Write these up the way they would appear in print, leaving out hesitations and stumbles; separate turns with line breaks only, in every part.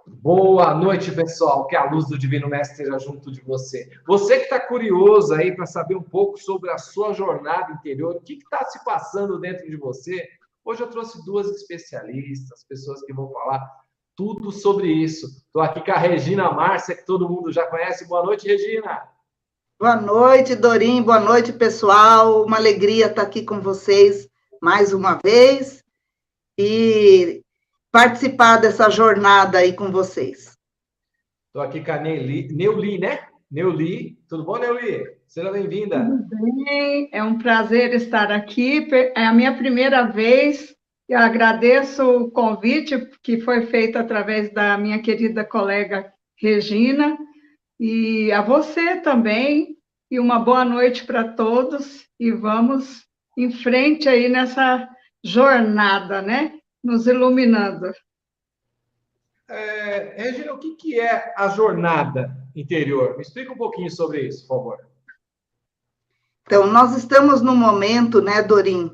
Boa noite, pessoal. Que a luz do Divino Mestre esteja junto de você. Você que está curioso aí para saber um pouco sobre a sua jornada interior, o que está se passando dentro de você, hoje eu trouxe duas especialistas, pessoas que vão falar tudo sobre isso. Estou aqui com a Regina Márcia, que todo mundo já conhece. Boa noite, Regina.
Boa noite, Dorim. Boa noite, pessoal. Uma alegria estar aqui com vocês mais uma vez e participar dessa jornada aí com vocês.
Estou aqui com a Neuli, né? Neuli. Tudo bom, Neuli? Seja bem-vinda.
Tudo bem, é um prazer estar aqui. É a minha primeira vez. Eu agradeço o convite que foi feito através da minha querida colega Regina e a você também. E uma boa noite para todos. E vamos em frente aí nessa jornada, né? Nos iluminando.
Regina, o que é a jornada interior? Me explica um pouquinho sobre isso, por favor.
Então, nós estamos num momento, né, Dorim,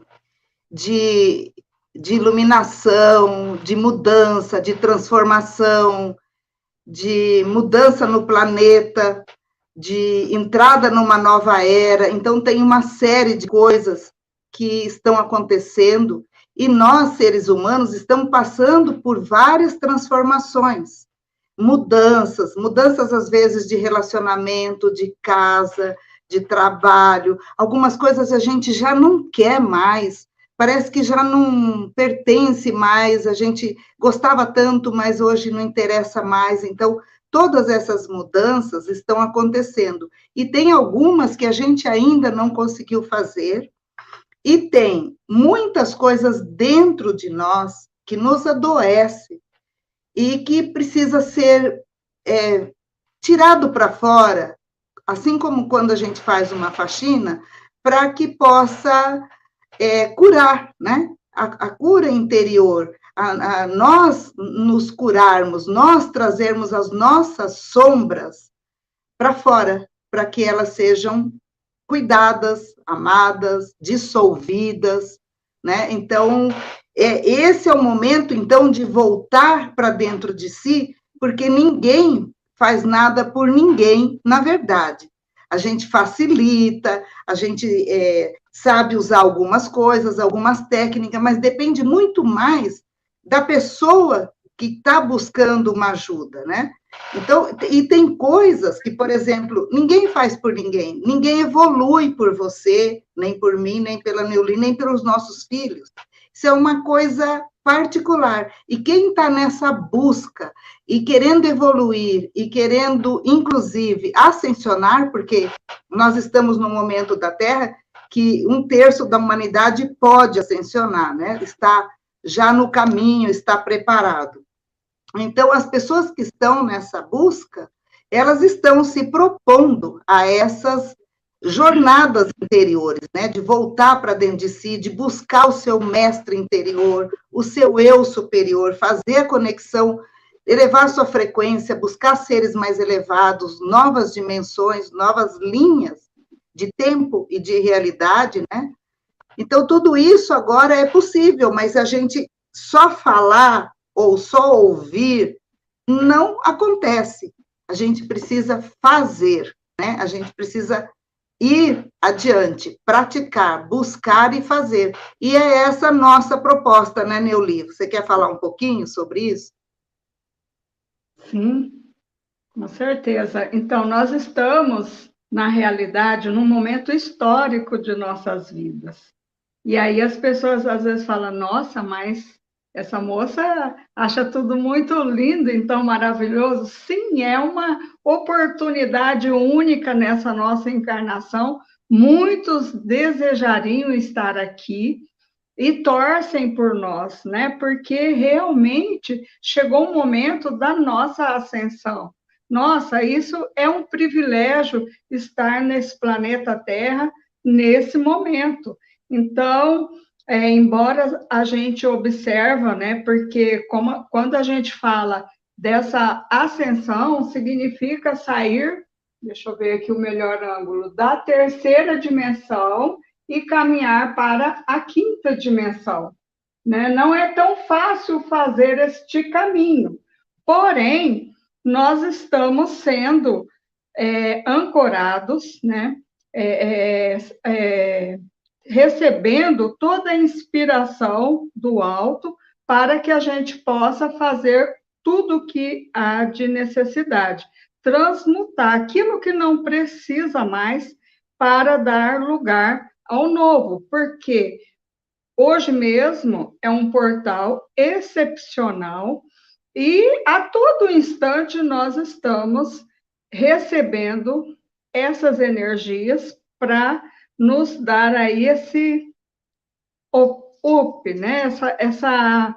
de iluminação, de mudança, de transformação, de mudança no planeta, de entrada numa nova era. Então, tem uma série de coisas que estão acontecendo e nós, seres humanos, estamos passando por várias transformações, mudanças às vezes de relacionamento, de casa, de trabalho. Algumas coisas a gente já não quer mais, parece que já não pertence mais, a gente gostava tanto, mas hoje não interessa mais. Então, todas essas mudanças estão acontecendo. E tem algumas que a gente ainda não conseguiu fazer, e tem muitas coisas dentro de nós que nos adoece e que precisa ser tirado para fora, assim como quando a gente faz uma faxina, para que possa curar, né? A cura interior, a nós nos curarmos, nós trazermos as nossas sombras para fora, para que elas sejam cuidadas, amadas, dissolvidas, né? Então, esse é o momento, então, de voltar para dentro de si, porque ninguém faz nada por ninguém, na verdade. A gente facilita, a gente sabe usar algumas coisas, algumas técnicas, mas depende muito mais da pessoa que está buscando uma ajuda, né? Então, e tem coisas que, por exemplo, ninguém faz por ninguém, ninguém evolui por você, nem por mim, nem pela Neuli, nem pelos nossos filhos. Isso é uma coisa particular. E quem está nessa busca e querendo evoluir e querendo, inclusive, ascensionar, porque nós estamos num momento da Terra que 1/3 da humanidade pode ascensionar, né? Está já no caminho, está preparado. Então, as pessoas que estão nessa busca, elas estão se propondo a essas jornadas interiores, né? De voltar para dentro de si, de buscar o seu mestre interior, o seu eu superior, fazer a conexão, elevar sua frequência, buscar seres mais elevados, novas dimensões, novas linhas de tempo e de realidade, né? Então, tudo isso agora é possível, mas a gente só falar ou só ouvir não acontece. A gente precisa fazer, né? A gente precisa ir adiante, praticar, buscar e fazer. E é essa nossa proposta, né, Neuli? Você quer falar um pouquinho sobre isso?
Sim, com certeza. Então, nós estamos, na realidade, num momento histórico de nossas vidas. E aí as pessoas às vezes falam, nossa, mas essa moça acha tudo muito lindo, então maravilhoso. Sim, é uma oportunidade única nessa nossa encarnação. Muitos desejariam estar aqui e torcem por nós, né? Porque realmente chegou o momento da nossa ascensão. Nossa, isso é um privilégio estar nesse planeta Terra nesse momento. Então, embora a gente observa, né? Porque quando a gente fala dessa ascensão, significa sair, deixa eu ver aqui o melhor ângulo, da terceira dimensão e caminhar para a quinta dimensão, né? Não é tão fácil fazer este caminho, Porém, nós estamos sendo ancorados, né? Recebendo toda a inspiração do alto para que a gente possa fazer tudo o que há de necessidade, transmutar aquilo que não precisa mais para dar lugar ao novo, porque hoje mesmo é um portal excepcional e a todo instante nós estamos recebendo essas energias para nos dar aí esse up, né? essa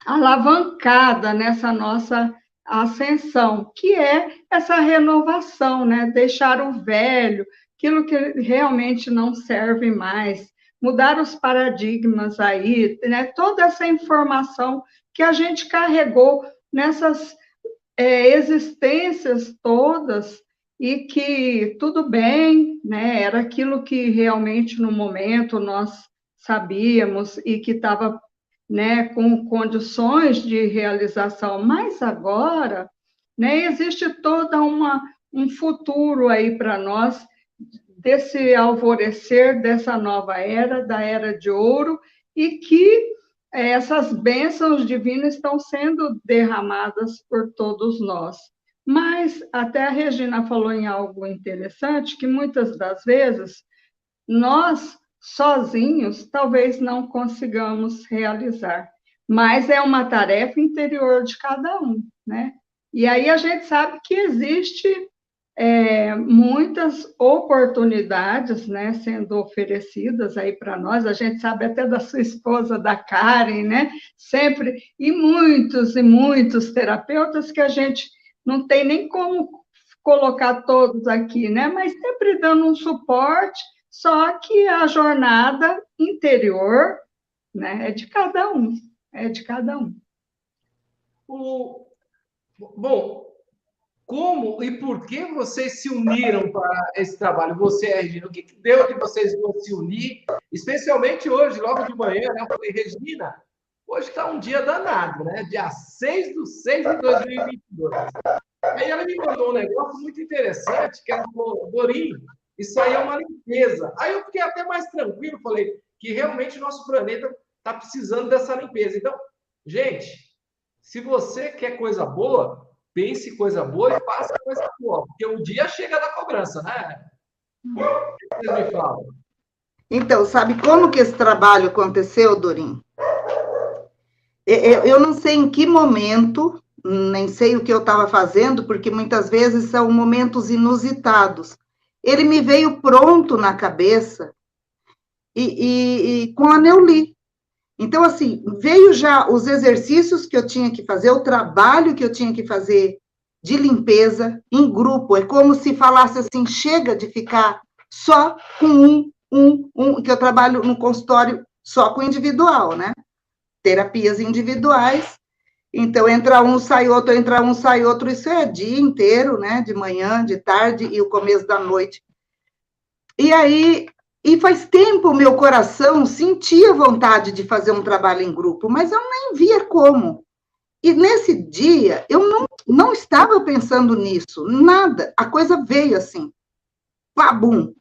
alavancada nessa nossa ascensão, que é essa renovação, né? Deixar o velho, aquilo que realmente não serve mais, mudar os paradigmas aí, né? Toda essa informação que a gente carregou nessas existências todas, e que tudo bem, né? Era aquilo que realmente no momento nós sabíamos e que estava, né, com condições de realização, mas agora, né, existe toda um futuro aí para nós, desse alvorecer dessa nova era, da Era de Ouro, e que essas bênçãos divinas estão sendo derramadas por todos nós. Mas até a Regina falou em algo interessante, que muitas das vezes nós, sozinhos, talvez não consigamos realizar, mas é uma tarefa interior de cada um, né? E aí a gente sabe que existe muitas oportunidades, né, sendo oferecidas aí para nós. A gente sabe até da sua esposa, da Karen, né? Sempre, e muitos terapeutas que a gente não tem nem como colocar todos aqui, né? Mas sempre dando um suporte, só que a jornada interior, né, é de cada um, é de cada um.
Bom, como e por que vocês se uniram para esse trabalho? Você, Regina, o que deu de vocês duas se unir? Especialmente hoje, logo de manhã, né? Eu falei, Regina, hoje está um dia danado, né? Dia 6/6/2022. Aí ela me mandou um negócio muito interessante, que ela falou, Dorim, isso aí é uma limpeza. Aí eu fiquei até mais tranquilo, falei que realmente o nosso planeta está precisando dessa limpeza. Então, gente, se você quer coisa boa, pense coisa boa e faça coisa boa, porque o dia chega da cobrança, né? O que vocês me falam?
Então, sabe como que esse trabalho aconteceu, Dorim? Eu não sei em que momento, nem sei o que eu estava fazendo, porque muitas vezes são momentos inusitados. Ele me veio pronto na cabeça e com a Neuli. Então, assim, veio já os exercícios que eu tinha que fazer, o trabalho que eu tinha que fazer de limpeza em grupo. É como se falasse assim, chega de ficar só com que eu trabalho no consultório só com individual, né? Terapias individuais. Então, entra um, sai outro, entra um, sai outro. Isso é dia inteiro, né? De manhã, de tarde e o começo da noite. E aí... E faz tempo o meu coração sentia vontade de fazer um trabalho em grupo, mas eu nem via como. E nesse dia, eu não estava pensando nisso, nada. A coisa veio assim, pabum,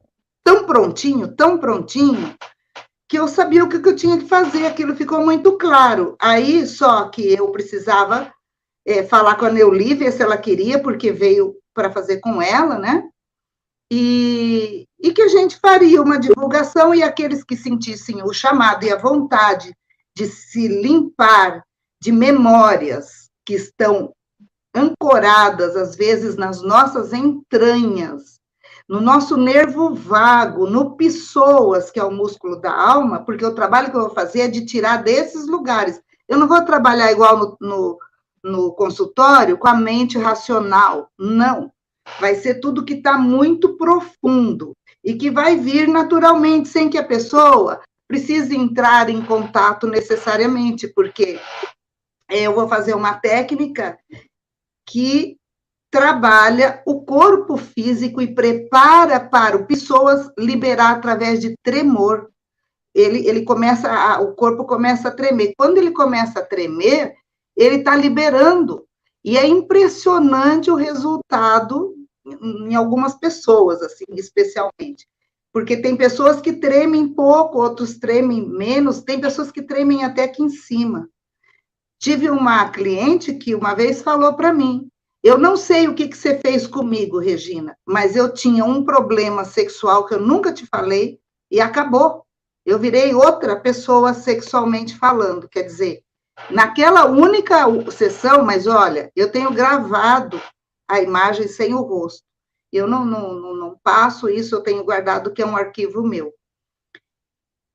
tão prontinho, que eu sabia o que eu tinha que fazer, aquilo ficou muito claro. Aí, só que eu precisava falar com a Neuli, ver se ela queria, porque veio para fazer com ela, né? E que a gente faria uma divulgação e aqueles que sentissem o chamado e a vontade de se limpar de memórias que estão ancoradas, às vezes, nas nossas entranhas, no nosso nervo vago, no psoas, que é o músculo da alma, porque o trabalho que eu vou fazer é de tirar desses lugares. Eu não vou trabalhar igual no consultório com a mente racional, não. Vai ser tudo que está muito profundo e que vai vir naturalmente, sem que a pessoa precise entrar em contato necessariamente, porque eu vou fazer uma técnica que trabalha o corpo físico e prepara para o psoas liberar através de tremor. Ele começa, o corpo começa a tremer. Quando ele começa a tremer, ele está liberando. E é impressionante o resultado em algumas pessoas, assim, especialmente. Porque tem pessoas que tremem pouco, outros tremem menos, tem pessoas que tremem até aqui em cima. Tive uma cliente que uma vez falou para mim, eu não sei o que você fez comigo, Regina, mas eu tinha um problema sexual que eu nunca te falei e acabou. Eu virei outra pessoa sexualmente falando, quer dizer, naquela única sessão, mas olha, eu tenho gravado a imagem sem o rosto. Eu não passo isso, eu tenho guardado, que é um arquivo meu.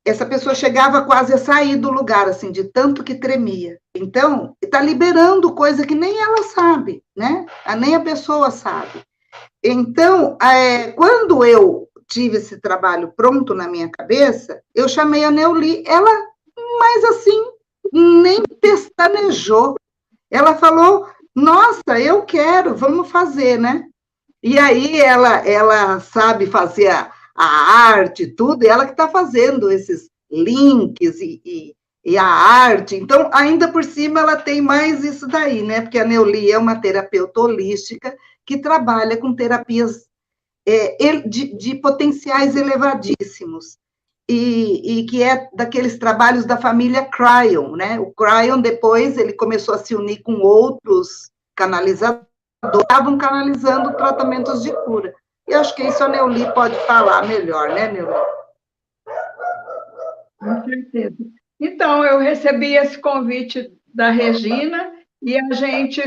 Essa pessoa chegava quase a sair do lugar, assim, de tanto que tremia. Então, está liberando coisa que nem ela sabe, né? Nem a pessoa sabe. Então, quando eu tive esse trabalho pronto na minha cabeça, eu chamei a Neuli, ela, mas assim, nem pestanejou. Ela falou, nossa, eu quero, vamos fazer, né? E aí ela sabe fazer a arte, tudo, e ela que está fazendo esses links e a arte. Então, ainda por cima, ela tem mais isso daí, né? Porque a Neuli é uma terapeuta holística que trabalha com terapias de potenciais elevadíssimos. E que é daqueles trabalhos da família Cryon, né? O Cryon, depois, ele começou a se unir com outros canalizadores, estavam canalizando tratamentos de cura. E acho que isso a Neuli pode falar melhor, né, Neuli?
Com certeza. Então, eu recebi esse convite da Regina e a gente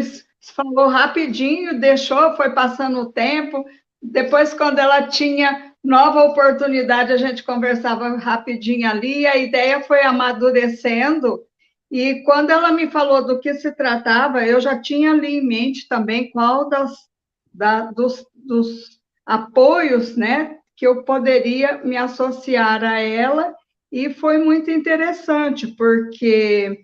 falou rapidinho, deixou, foi passando o tempo. Depois, quando ela tinha nova oportunidade, a gente conversava rapidinho ali, a ideia foi amadurecendo. E quando ela me falou do que se tratava, eu já tinha ali em mente também qual dos apoios, né, que eu poderia me associar a ela, e foi muito interessante, porque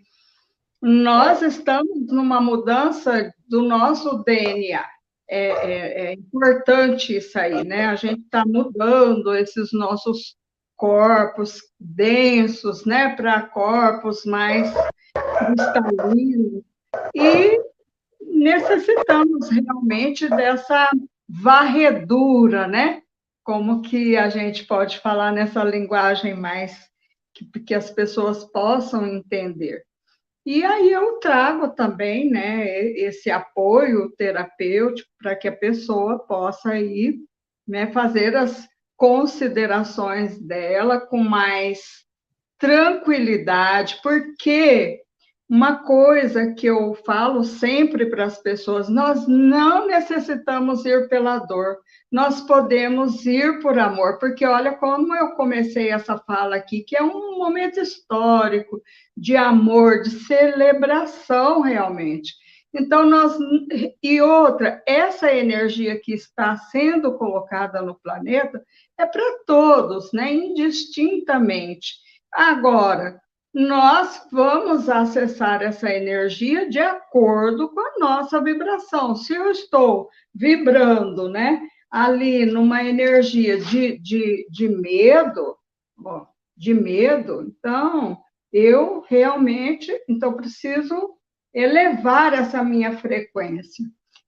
nós estamos numa mudança do nosso DNA. É importante isso aí, né? A gente está mudando esses nossos corpos densos, né, para corpos mais cristalinos, e necessitamos realmente dessa varredura, né? Como que a gente pode falar nessa linguagem mais que as pessoas possam entender. E aí eu trago também, né, esse apoio terapêutico para que a pessoa possa ir, né, fazer as considerações dela com mais tranquilidade, porque uma coisa que eu falo sempre para as pessoas, nós não necessitamos ir pela dor, nós podemos ir por amor, porque olha como eu comecei essa fala aqui, que é um momento histórico de amor, de celebração realmente. Então, e outra, essa energia que está sendo colocada no planeta é para todos, né, indistintamente. Agora, nós vamos acessar essa energia de acordo com a nossa vibração. Se eu estou vibrando, né, ali numa energia de medo, então eu realmente preciso elevar essa minha frequência.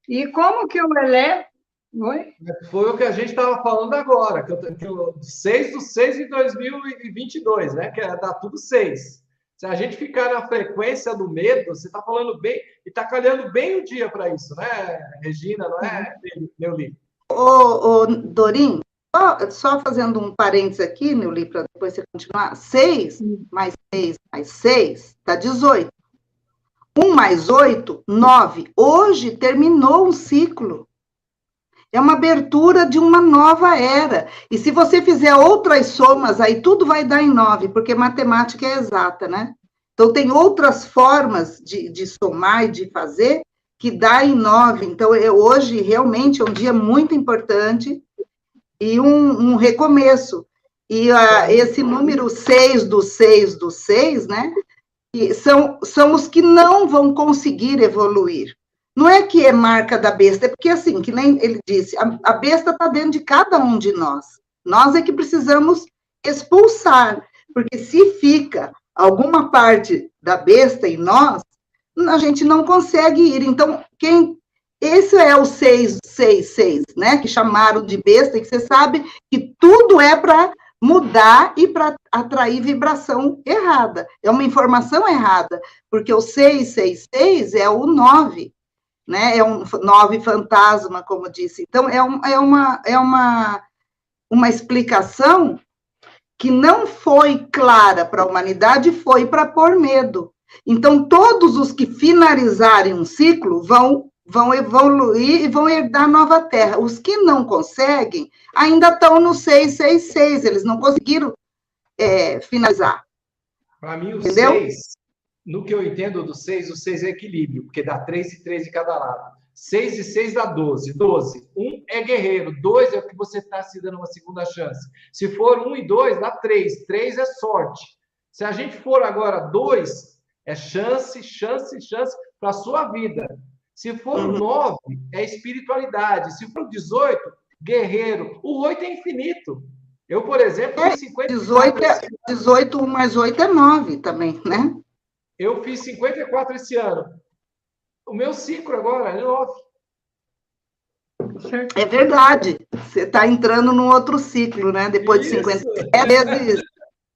E como que eu elevo? Oi?
Foi o que a gente estava falando agora, que 6/6 de 2022, né? Que dá tudo 6. Se a gente ficar na frequência do medo, você está falando bem, e está calhando bem o dia para isso, né, Regina, não é, Neuli?
Ô, Dorim, só fazendo um parênteses aqui, Neuli, para depois você continuar. 6 mais 6 mais 6 dá 18. 1 mais 8, 9. Hoje terminou um ciclo. É uma abertura de uma nova era. E se você fizer outras somas, aí tudo vai dar em 9, porque matemática é exata, né? Então, tem outras formas de somar e de fazer que dá em 9. Então, hoje realmente é um dia muito importante e um recomeço. E esse número 6 do 6 do 6, né? São os que não vão conseguir evoluir. Não é que é marca da besta, é porque, assim, que nem ele disse, a besta está dentro de cada um de nós. Nós é que precisamos expulsar, porque se fica alguma parte da besta em nós, a gente não consegue ir. Então, esse é o 666, né? Que chamaram de besta, e que você sabe que tudo é para mudar e para atrair vibração errada. É uma informação errada, porque o 666 é o 9, né? É um 9 fantasma, como disse. Então, uma explicação que não foi clara para a humanidade, foi para pôr medo. Então, todos os que finalizarem um ciclo vão evoluir e vão herdar nova terra. Os que não conseguem, ainda estão no 666, eles não conseguiram finalizar.
Para mim, o 6, no que eu entendo do 6, o 6 é equilíbrio, porque dá 3 e 3 de cada lado. 6 e 6 dá 12. 12. 1 é guerreiro. 2 é o que você está se dando uma segunda chance. Se for 1 e 2, dá 3. 3 é sorte. Se a gente for agora 2, é chance, chance, chance para a sua vida. Se for o 9, é espiritualidade. Se for o 18, guerreiro. O 8 é infinito. Eu, por exemplo, fiz 54...
18 mais 8 é 9 também, né?
Eu fiz 54 esse ano. O meu ciclo agora é 9.
É verdade. Você está entrando num outro ciclo, né? Depois de 57 vezes...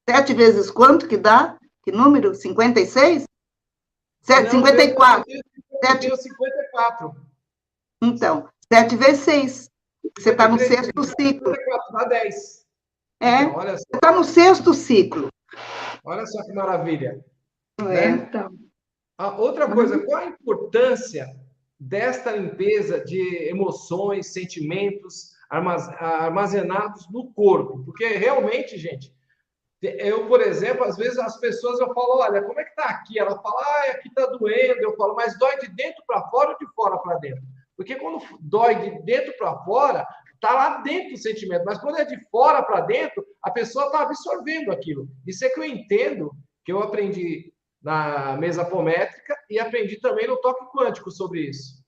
7 vezes quanto que dá? Que número? 56? 54.
Eu tenho 54.
Então, 7 vezes 6. Você está no 6º ciclo.
54, dá 10.
Então, você está no 6º ciclo.
Olha só que maravilha.
Então.
Outra coisa, qual a importância desta limpeza de emoções, sentimentos armazenados no corpo? Porque realmente, gente, eu, por exemplo, às vezes as pessoas, eu falo, olha, como é que tá aqui? Ela fala, aqui tá doendo. Eu falo, mas dói de dentro para fora ou de fora para dentro? Porque quando dói de dentro para fora, tá lá dentro o sentimento. Mas quando é de fora para dentro, a pessoa tá absorvendo aquilo. Isso é que eu entendo, que eu aprendi na mesa apométrica e aprendi também no toque quântico sobre isso.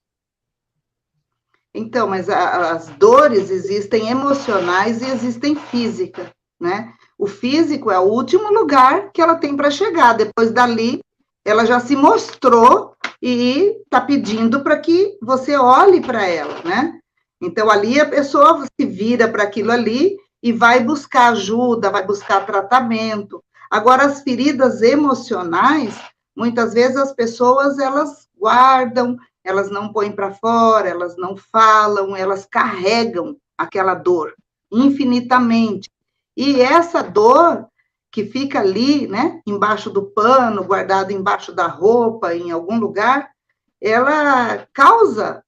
Então, mas as dores existem emocionais e existem físicas, né? O físico é o último lugar que ela tem para chegar. Depois dali, ela já se mostrou e está pedindo para que você olhe para ela, né? Então, ali a pessoa se vira para aquilo ali e vai buscar ajuda, vai buscar tratamento. Agora, as feridas emocionais, muitas vezes as pessoas, elas guardam, elas não põem para fora, elas não falam, elas carregam aquela dor infinitamente. E essa dor que fica ali, né, embaixo do pano, guardada embaixo da roupa, em algum lugar, ela causa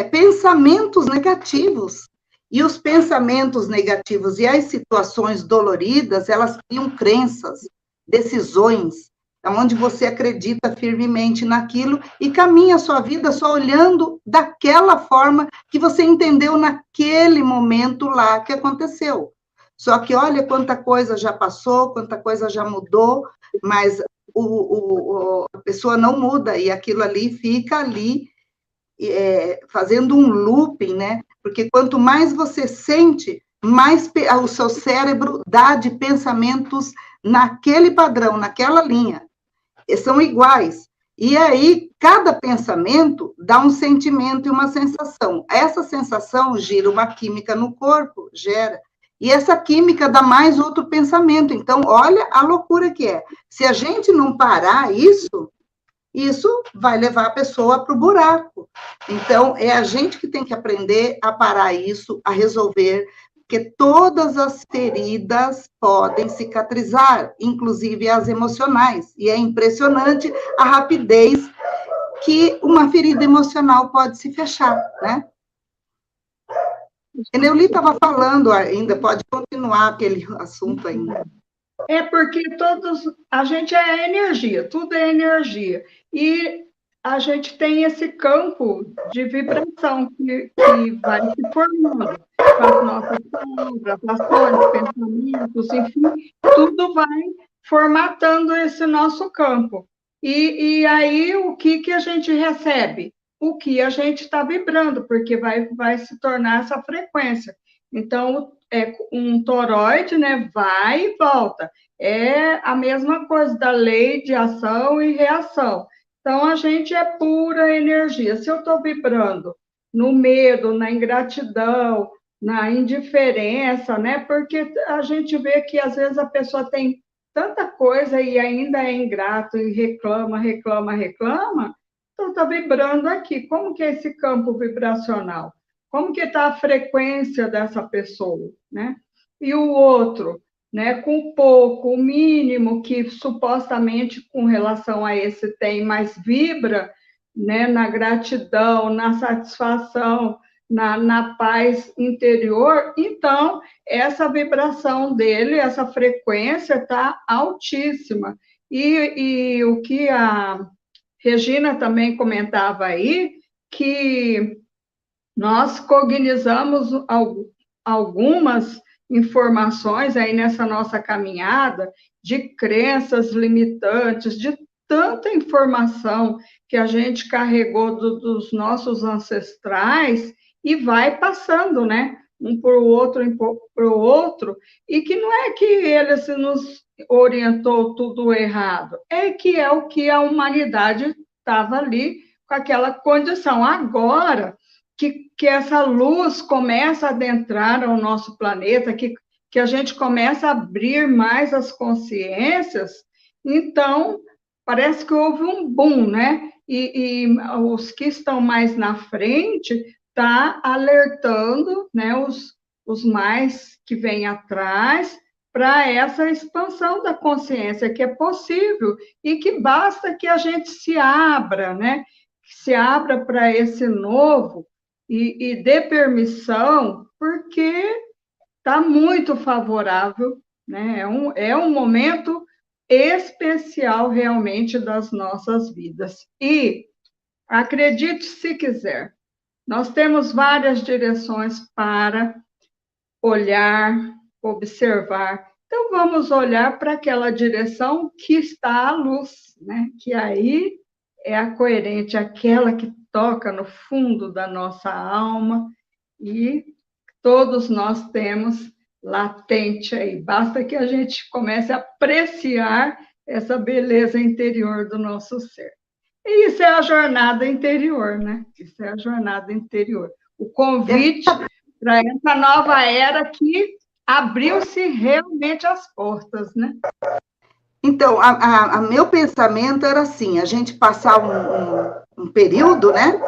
pensamentos negativos. E os pensamentos negativos e as situações doloridas, elas criam crenças, decisões, onde você acredita firmemente naquilo e caminha a sua vida só olhando daquela forma que você entendeu naquele momento lá que aconteceu. Só que olha quanta coisa já passou, quanta coisa já mudou, mas a pessoa não muda e aquilo ali fica ali fazendo um looping, né? Porque quanto mais você sente, mais o seu cérebro dá de pensamentos naquele padrão, naquela linha. São iguais. E aí, cada pensamento dá um sentimento e uma sensação. Essa sensação gira uma química no corpo, gera. E essa química dá mais outro pensamento. Então, olha a loucura que é. Se a gente não parar isso vai levar a pessoa para o buraco. Então, é a gente que tem que aprender a parar isso, a resolver, porque todas as feridas podem cicatrizar, inclusive as emocionais. E é impressionante a rapidez que uma ferida emocional pode se fechar, né? A Neuli estava falando ainda, pode continuar aquele assunto ainda.
É porque a gente é energia, tudo é energia. E a gente tem esse campo de vibração que vai se formando com as nossas palavras, ações, pensamentos, enfim, tudo vai formatando esse nosso campo. E aí, o que a gente recebe? O que a gente está vibrando, porque vai se tornar essa frequência. Então, um toroide, né, vai e volta. É a mesma coisa da lei de ação e reação. Então, a gente é pura energia. Se eu estou vibrando no medo, na ingratidão, na indiferença, né? Porque a gente vê que, às vezes, a pessoa tem tanta coisa e ainda é ingrato e reclama. Então, está vibrando aqui. Como que é esse campo vibracional? Como que está a frequência dessa pessoa, né? E o outro, né, com pouco, o mínimo que supostamente com relação a esse tem, mas vibra, né, na gratidão, na satisfação, na paz interior, então essa vibração dele, essa frequência está altíssima. E o que a Regina também comentava aí, que nós cognizamos algumas informações aí nessa nossa caminhada de crenças limitantes, de tanta informação que a gente carregou dos nossos ancestrais e vai passando, né? Um para o outro, e que não é que eles nos orientou tudo errado, é que é o que a humanidade estava ali com aquela condição. Agora que essa luz começa a adentrar ao nosso planeta, que a gente começa a abrir mais as consciências, então parece que houve um boom, né? E os que estão mais na frente tá alertando, né, os mais que vêm atrás para essa expansão da consciência, que é possível e que basta que a gente se abra, né? Se abra para esse novo e dê permissão, porque está muito favorável, né? É um momento especial realmente das nossas vidas. E acredite se quiser, nós temos várias direções para olhar, observar. Então, vamos olhar para aquela direção que está à luz, né? Que aí é a coerente, aquela que toca no fundo da nossa alma, e todos nós temos latente aí. Basta que a gente comece a apreciar essa beleza interior do nosso ser. E isso é a jornada interior, né? Isso é a jornada interior. O convite para essa nova era que abriu-se realmente as portas, né?
Então, a meu pensamento era assim, a gente passar um período, né,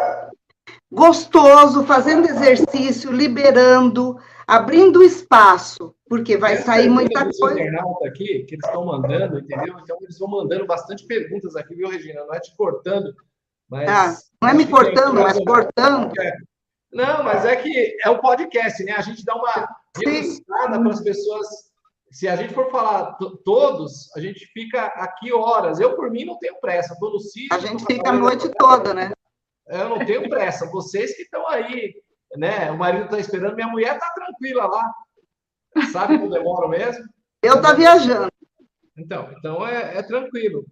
gostoso, fazendo exercício, liberando, abrindo espaço, porque vai sair muita coisa.
Aqui, que eles estão mandando, entendeu? Então, eles vão mandando bastante perguntas aqui, viu, Regina? Não é te cortando, mas...
não é me cortando, mas cortando.
Não, mas é que é o podcast, né? A gente dá uma ilustrada para as pessoas. Se a gente for falar todos, a gente fica aqui horas. Eu, por mim, não tenho pressa. Estou no sítio.
A gente fica a noite toda, né?
Eu não tenho pressa. Vocês que estão aí, né? O marido está esperando, minha mulher está tranquila lá. Sabe que eu demoro mesmo?
Eu estou viajando.
Então é tranquilo.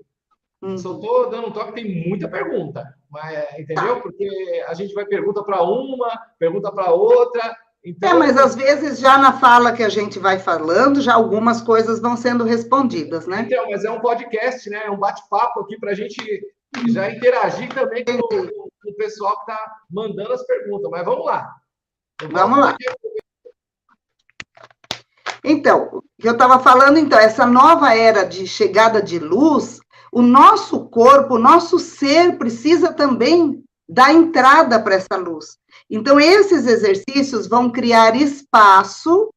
Só estou dando um toque, tem muita pergunta. Mas, entendeu? Porque a gente vai pergunta para uma, pergunta para outra. Então...
mas às vezes já na fala que a gente vai falando, já algumas coisas vão sendo respondidas, né?
Então, mas é um podcast, né? É um bate-papo aqui para a gente já interagir também com o pessoal que está mandando as perguntas. Mas vamos lá.
Vamos lá. Então, o que eu estava falando, então, essa nova era de chegada de luz, o nosso corpo, o nosso ser precisa também dar entrada para essa luz. Então, esses exercícios vão criar espaço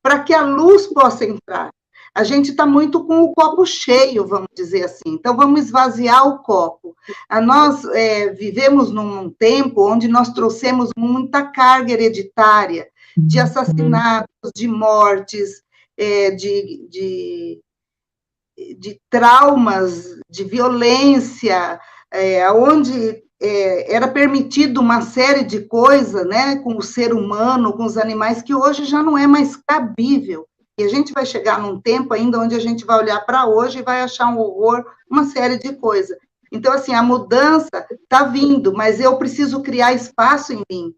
para que a luz possa entrar. A gente está muito com o copo cheio, vamos dizer assim. Então, vamos esvaziar o copo. Nós vivemos num tempo onde nós trouxemos muita carga hereditária de assassinatos, de mortes, de traumas, de violência, onde era permitido uma série de coisas, né, com o ser humano, com os animais, que hoje já não é mais cabível. E a gente vai chegar num tempo ainda onde a gente vai olhar para hoje e vai achar um horror, uma série de coisas. Então, assim, a mudança está vindo, mas eu preciso criar espaço em mim,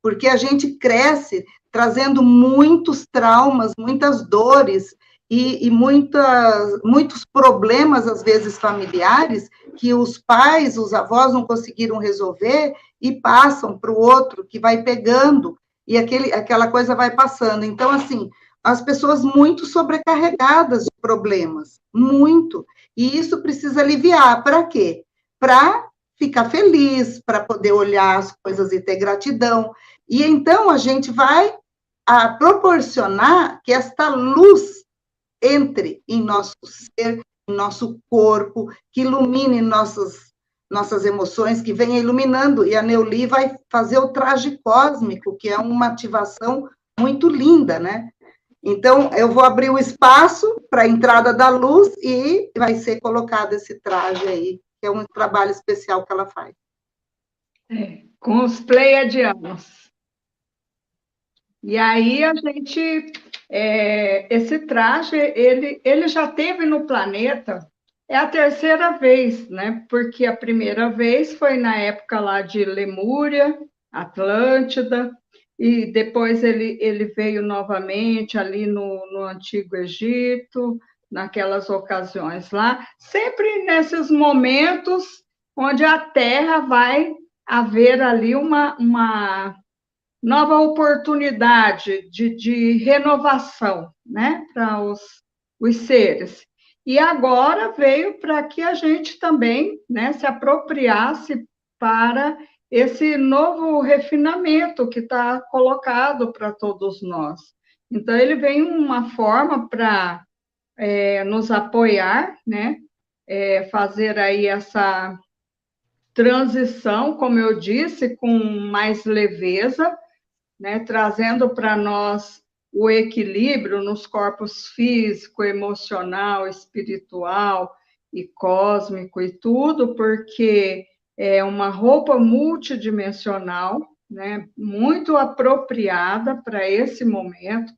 porque a gente cresce trazendo muitos traumas, muitas dores, e muitos problemas, às vezes, familiares, que os pais, os avós não conseguiram resolver e passam para o outro, que vai pegando, e aquela coisa vai passando. Então, assim, as pessoas muito sobrecarregadas de problemas, muito. E isso precisa aliviar. Para quê? Para ficar feliz, para poder olhar as coisas e ter gratidão. E então a gente vai proporcionar que esta luz entre em nosso ser, em nosso corpo, que ilumine nossas emoções, que venha iluminando. E a Neuli vai fazer o traje cósmico, que é uma ativação muito linda, né? Então, eu vou abrir o espaço para a entrada da luz e vai ser colocado esse traje aí, que é um trabalho especial que ela faz.
Com os pleiadianos. E aí a gente, esse traje, ele já teve no planeta, é a terceira vez, né? Porque a primeira vez foi na época lá de Lemúria, Atlântida, e depois ele veio novamente ali no Antigo Egito, naquelas ocasiões lá, sempre nesses momentos onde a Terra vai haver ali uma nova oportunidade de renovação, né, para os seres. E agora veio para que a gente também, né, se apropriasse para esse novo refinamento que está colocado para todos nós. Então, ele vem uma forma para nos apoiar, né, fazer aí essa transição, como eu disse, com mais leveza, né, trazendo para nós o equilíbrio nos corpos físico, emocional, espiritual e cósmico e tudo, porque é uma roupa multidimensional, né, muito apropriada para esse momento,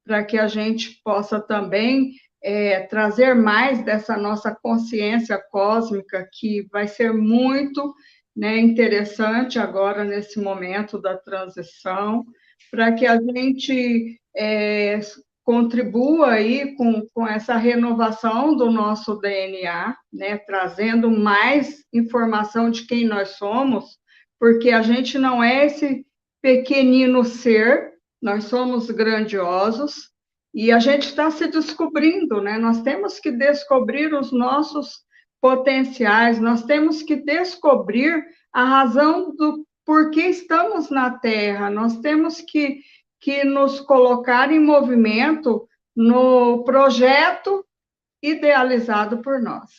para que a gente possa também trazer mais dessa nossa consciência cósmica, que vai ser muito, né, interessante agora nesse momento da transição, para que a gente contribua aí com essa renovação do nosso DNA, né, trazendo mais informação de quem nós somos, porque a gente não é esse pequenino ser, nós somos grandiosos, e a gente está se descobrindo, né? Nós temos que descobrir os nossos potenciais, nós temos que descobrir a razão do porquê estamos na Terra, nós temos que nos colocar em movimento no projeto idealizado por nós.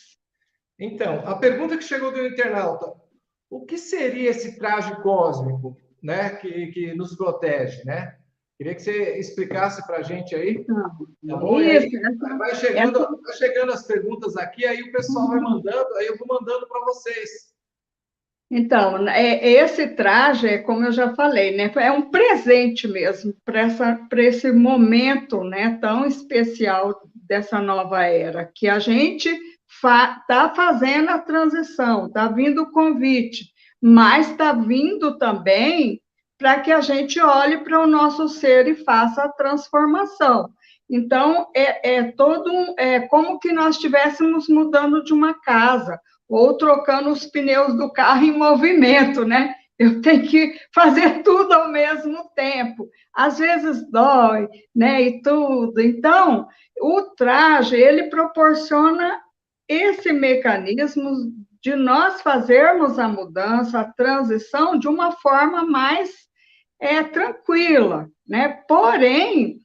Então, a pergunta que chegou do internauta: o que seria esse traje cósmico, né, que nos protege, né? Queria que você explicasse para a gente aí. Tá bom? Isso, aí vai chegando as perguntas aqui, aí o pessoal vai mandando, aí eu vou mandando para vocês.
Então, esse traje, como eu já falei, né, é um presente mesmo para esse momento, né, tão especial dessa nova era, que a gente está fazendo a transição, está vindo o convite, mas está vindo também para que a gente olhe para o nosso ser e faça a transformação. Então, é como que nós estivéssemos mudando de uma casa, ou trocando os pneus do carro em movimento, né? Eu tenho que fazer tudo ao mesmo tempo. Às vezes dói, né? E tudo. Então, o traje, ele proporciona esse mecanismo de nós fazermos a mudança, a transição de uma forma mais tranquila, né? Porém,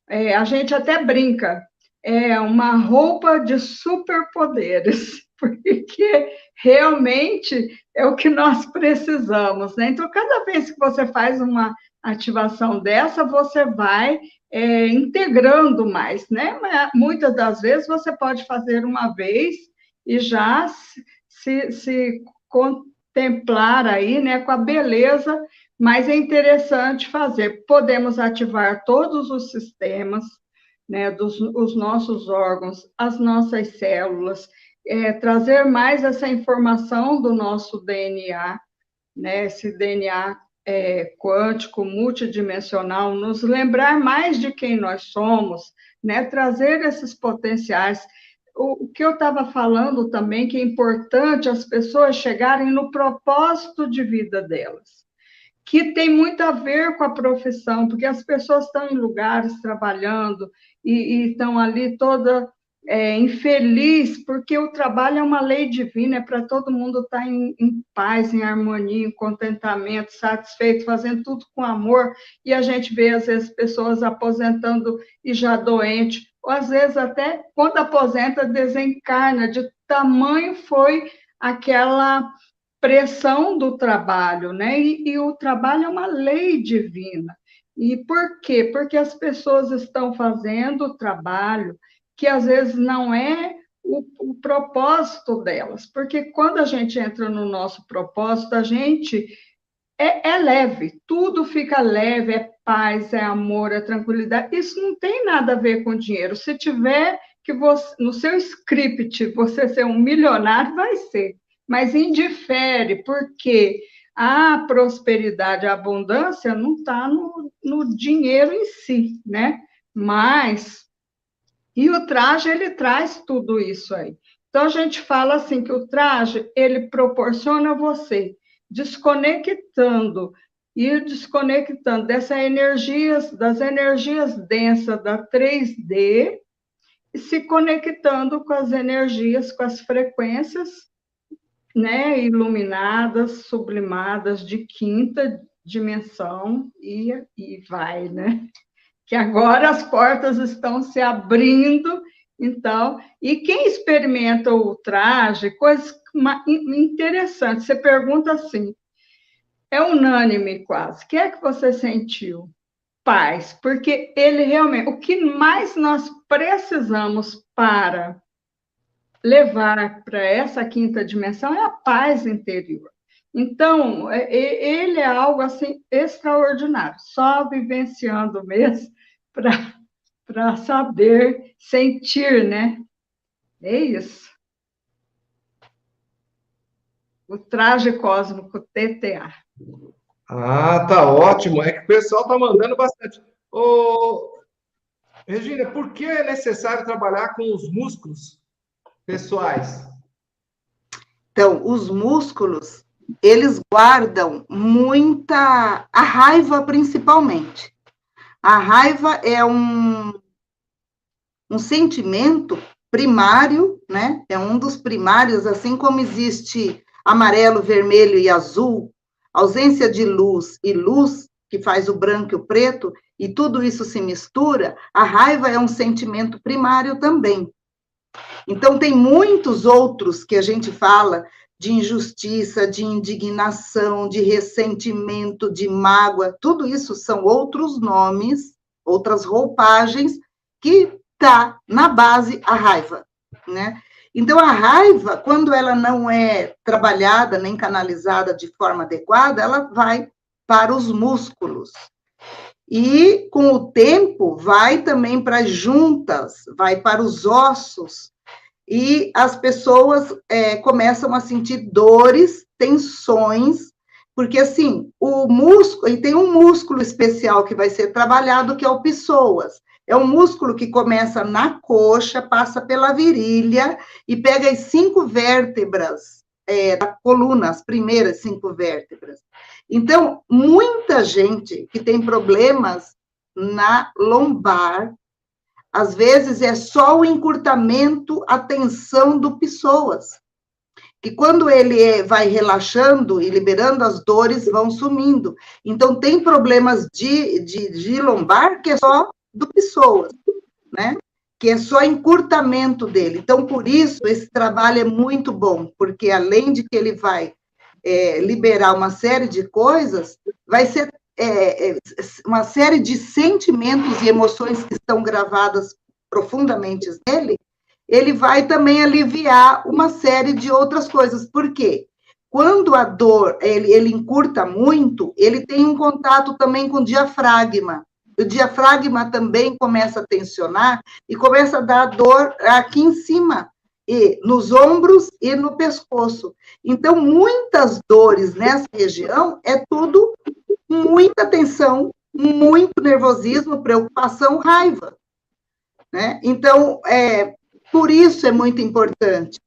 a gente até brinca, é uma roupa de superpoderes, porque realmente é o que nós precisamos, né? Então, cada vez que você faz uma ativação dessa, você vai integrando mais, né? Mas, muitas das vezes você pode fazer uma vez e já se contemplar aí, né, com a beleza, mas é interessante fazer. Podemos ativar todos os sistemas, né, os nossos órgãos, as nossas células, trazer mais essa informação do nosso DNA, né, esse DNA quântico, multidimensional, nos lembrar mais de quem nós somos, né? Trazer esses potenciais. O que eu estava falando também, que é importante as pessoas chegarem no propósito de vida delas, que tem muito a ver com a profissão, porque as pessoas estão em lugares trabalhando e estão ali toda infeliz, porque o trabalho é uma lei divina, é para todo mundo estar em paz, em harmonia, em contentamento, satisfeito, fazendo tudo com amor, e a gente vê, às vezes, pessoas aposentando e já doente, ou às vezes até, quando aposenta, desencarna, de tamanho foi aquela pressão do trabalho, né? E o trabalho é uma lei divina. E por quê? Porque as pessoas estão fazendo o trabalho que às vezes não é o propósito delas, porque quando a gente entra no nosso propósito, a gente é leve, tudo fica leve, é paz, é amor, é tranquilidade. Isso não tem nada a ver com dinheiro. Se tiver que você, no seu script você ser um milionário, vai ser, mas indifere, porque a prosperidade, a abundância não está no dinheiro em si, né? Mas e o traje, ele traz tudo isso aí. Então, a gente fala assim, que o traje, ele proporciona a você desconectando, ir desconectando das energias densas da 3D, e se conectando com as energias, com as frequências, né, iluminadas, sublimadas de quinta dimensão, e vai, né? Que agora as portas estão se abrindo, então, e quem experimenta o traje, coisas interessantes, você pergunta assim, é unânime quase, o que é que você sentiu? Paz, porque ele realmente, o que mais nós precisamos para levar para essa quinta dimensão é a paz interior. Então, ele é algo assim extraordinário, só vivenciando mesmo para saber sentir, né? É isso. O traje cósmico TTA.
Ah, tá ótimo. É que o pessoal tá mandando bastante. Ô, Regina, por que é necessário trabalhar com os músculos pessoais?
Então, os músculos, eles guardam muita... a raiva, principalmente. A raiva é um sentimento primário, né? É um dos primários, assim como existe amarelo, vermelho e azul, ausência de luz e luz, que faz o branco e o preto, e tudo isso se mistura, a raiva é um sentimento primário também. Então, tem muitos outros que a gente fala de injustiça, de indignação, de ressentimento, de mágoa, tudo isso são outros nomes, outras roupagens que está na base a raiva, né? Então, a raiva, quando ela não é trabalhada nem canalizada de forma adequada, ela vai para os músculos. E, com o tempo, vai também para as juntas, vai para os ossos, e as pessoas começam a sentir dores, tensões, porque, assim, o músculo, e tem um músculo especial que vai ser trabalhado, que é o psoas. É um músculo que começa na coxa, passa pela virilha e pega as 5 vértebras da coluna, as primeiras 5 vértebras. Então, muita gente que tem problemas na lombar, às vezes é só o encurtamento, a tensão do psoas, que quando ele vai relaxando e liberando, as dores vão sumindo. Então, tem problemas de lombar que é só do psoas, né? Que é só encurtamento dele. Então, por isso, esse trabalho é muito bom, porque além de que ele vai liberar uma série de coisas, vai ser uma série de sentimentos e emoções que estão gravadas profundamente nele, ele vai também aliviar uma série de outras coisas. Por quê? Quando a dor, ele encurta muito, ele tem um contato também com o diafragma. O diafragma também começa a tensionar e começa a dar dor aqui em cima, e nos ombros e no pescoço. Então, muitas dores nessa região é tudo muita tensão, muito nervosismo, preocupação, raiva. né? Então, por isso é muito importante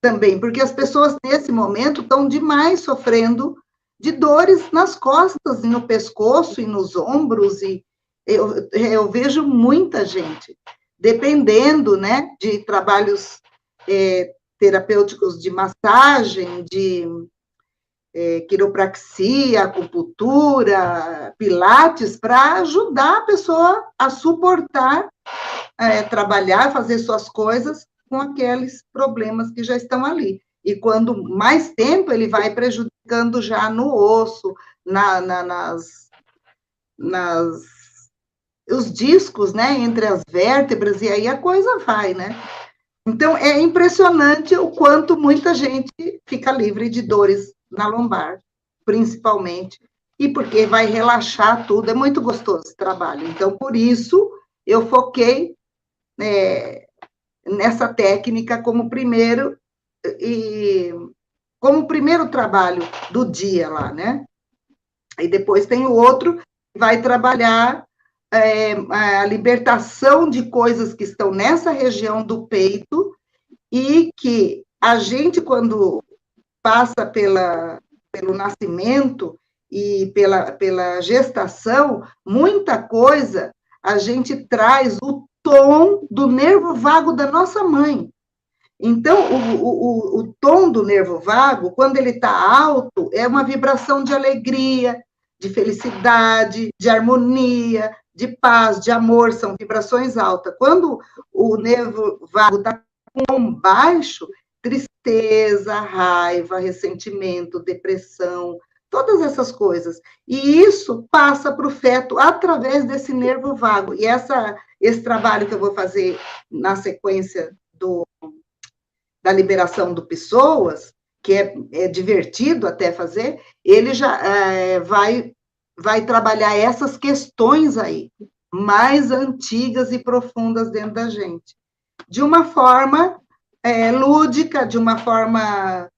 também, porque as pessoas, nesse momento, estão demais sofrendo de dores nas costas, e no pescoço, e nos ombros, e eu vejo muita gente, dependendo, né, de trabalhos terapêuticos de massagem, de quiropraxia, acupuntura, pilates, para ajudar a pessoa a suportar, trabalhar, fazer suas coisas com aqueles problemas que já estão ali. E quando mais tempo, ele vai prejudicando já no osso, os discos, né, entre as vértebras, e aí a coisa vai, né? Então, é impressionante o quanto muita gente fica livre de dores na lombar, principalmente, e porque vai relaxar tudo, é muito gostoso esse trabalho. Então, por isso, eu foquei nessa técnica como primeiro trabalho do dia lá, né? E depois tem o outro que vai trabalhar a libertação de coisas que estão nessa região do peito e que a gente, quando passa pelo nascimento e pela gestação, muita coisa a gente traz o tom do nervo vago da nossa mãe. Então, o tom do nervo vago, quando ele está alto, é uma vibração de alegria, de felicidade, de harmonia, de paz, de amor, são vibrações altas. Quando o nervo vago está com baixo, tristeza, raiva, ressentimento, depressão, todas essas coisas. E isso passa para o feto através desse nervo vago. E esse trabalho que eu vou fazer na sequência da liberação do pessoas, que é divertido até fazer, ele já vai trabalhar essas questões aí, mais antigas e profundas dentro da gente, de uma forma lúdica, de uma forma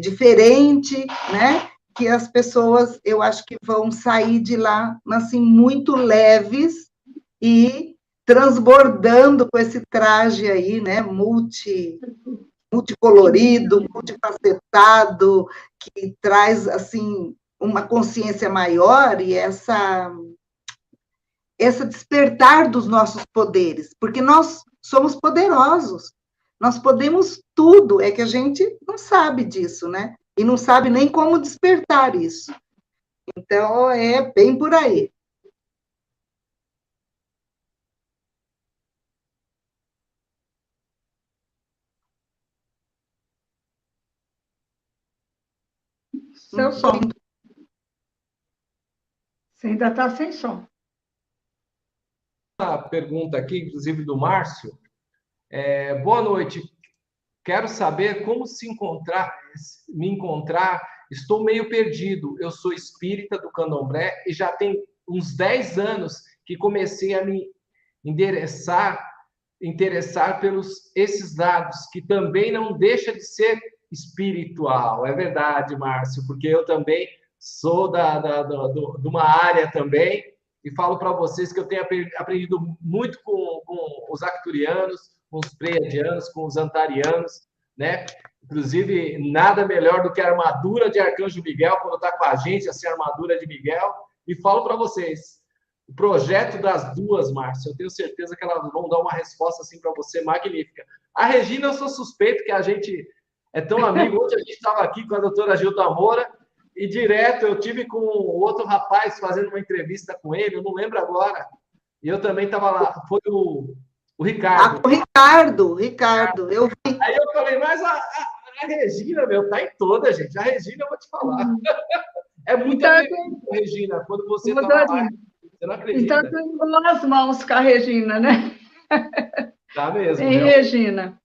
diferente, né? Que as pessoas, eu acho que vão sair de lá, assim, muito leves e transbordando com esse traje aí, né? Multicolorido, multifacetado, que traz, assim, uma consciência maior e essa despertar dos nossos poderes, porque nós somos poderosos, nós podemos tudo, é que a gente não sabe disso, né? E não sabe nem como despertar isso. Então, é bem por aí.
Seu som. Você ainda está sem som.
Uma pergunta aqui, inclusive do Márcio. Boa noite. Quero saber como me encontrar. Estou meio perdido. Eu sou espírita do Candomblé e já tem uns 10 anos que comecei a me interessar pelos esses dados, que também não deixa de ser espiritual. É verdade, Márcio, porque eu também sou de uma área também, e falo para vocês que eu tenho aprendido muito com os acturianos, com os pleiadianos, com os antarianos, né? Inclusive, nada melhor do que a armadura de Arcanjo Miguel, quando está com a gente, assim, a armadura de Miguel. E falo para vocês, o projeto das duas, Márcio, eu tenho certeza que elas vão dar uma resposta assim para você magnífica. A Regina, eu sou suspeito, que a gente é tão amigo. Hoje a gente estava aqui com a doutora Gilda Moura, e direto eu tive com outro rapaz fazendo uma entrevista com ele, eu não lembro agora, e eu também estava lá, foi o Ricardo.
O Ricardo, eu vi.
Aí eu falei, mas a Regina, tá em toda, gente. A Regina, eu vou te falar. É muito Regina, quando você está lá, você não acredita.
Então, tem boas mãos com a Regina, né?
Tá mesmo.
Tem Regina.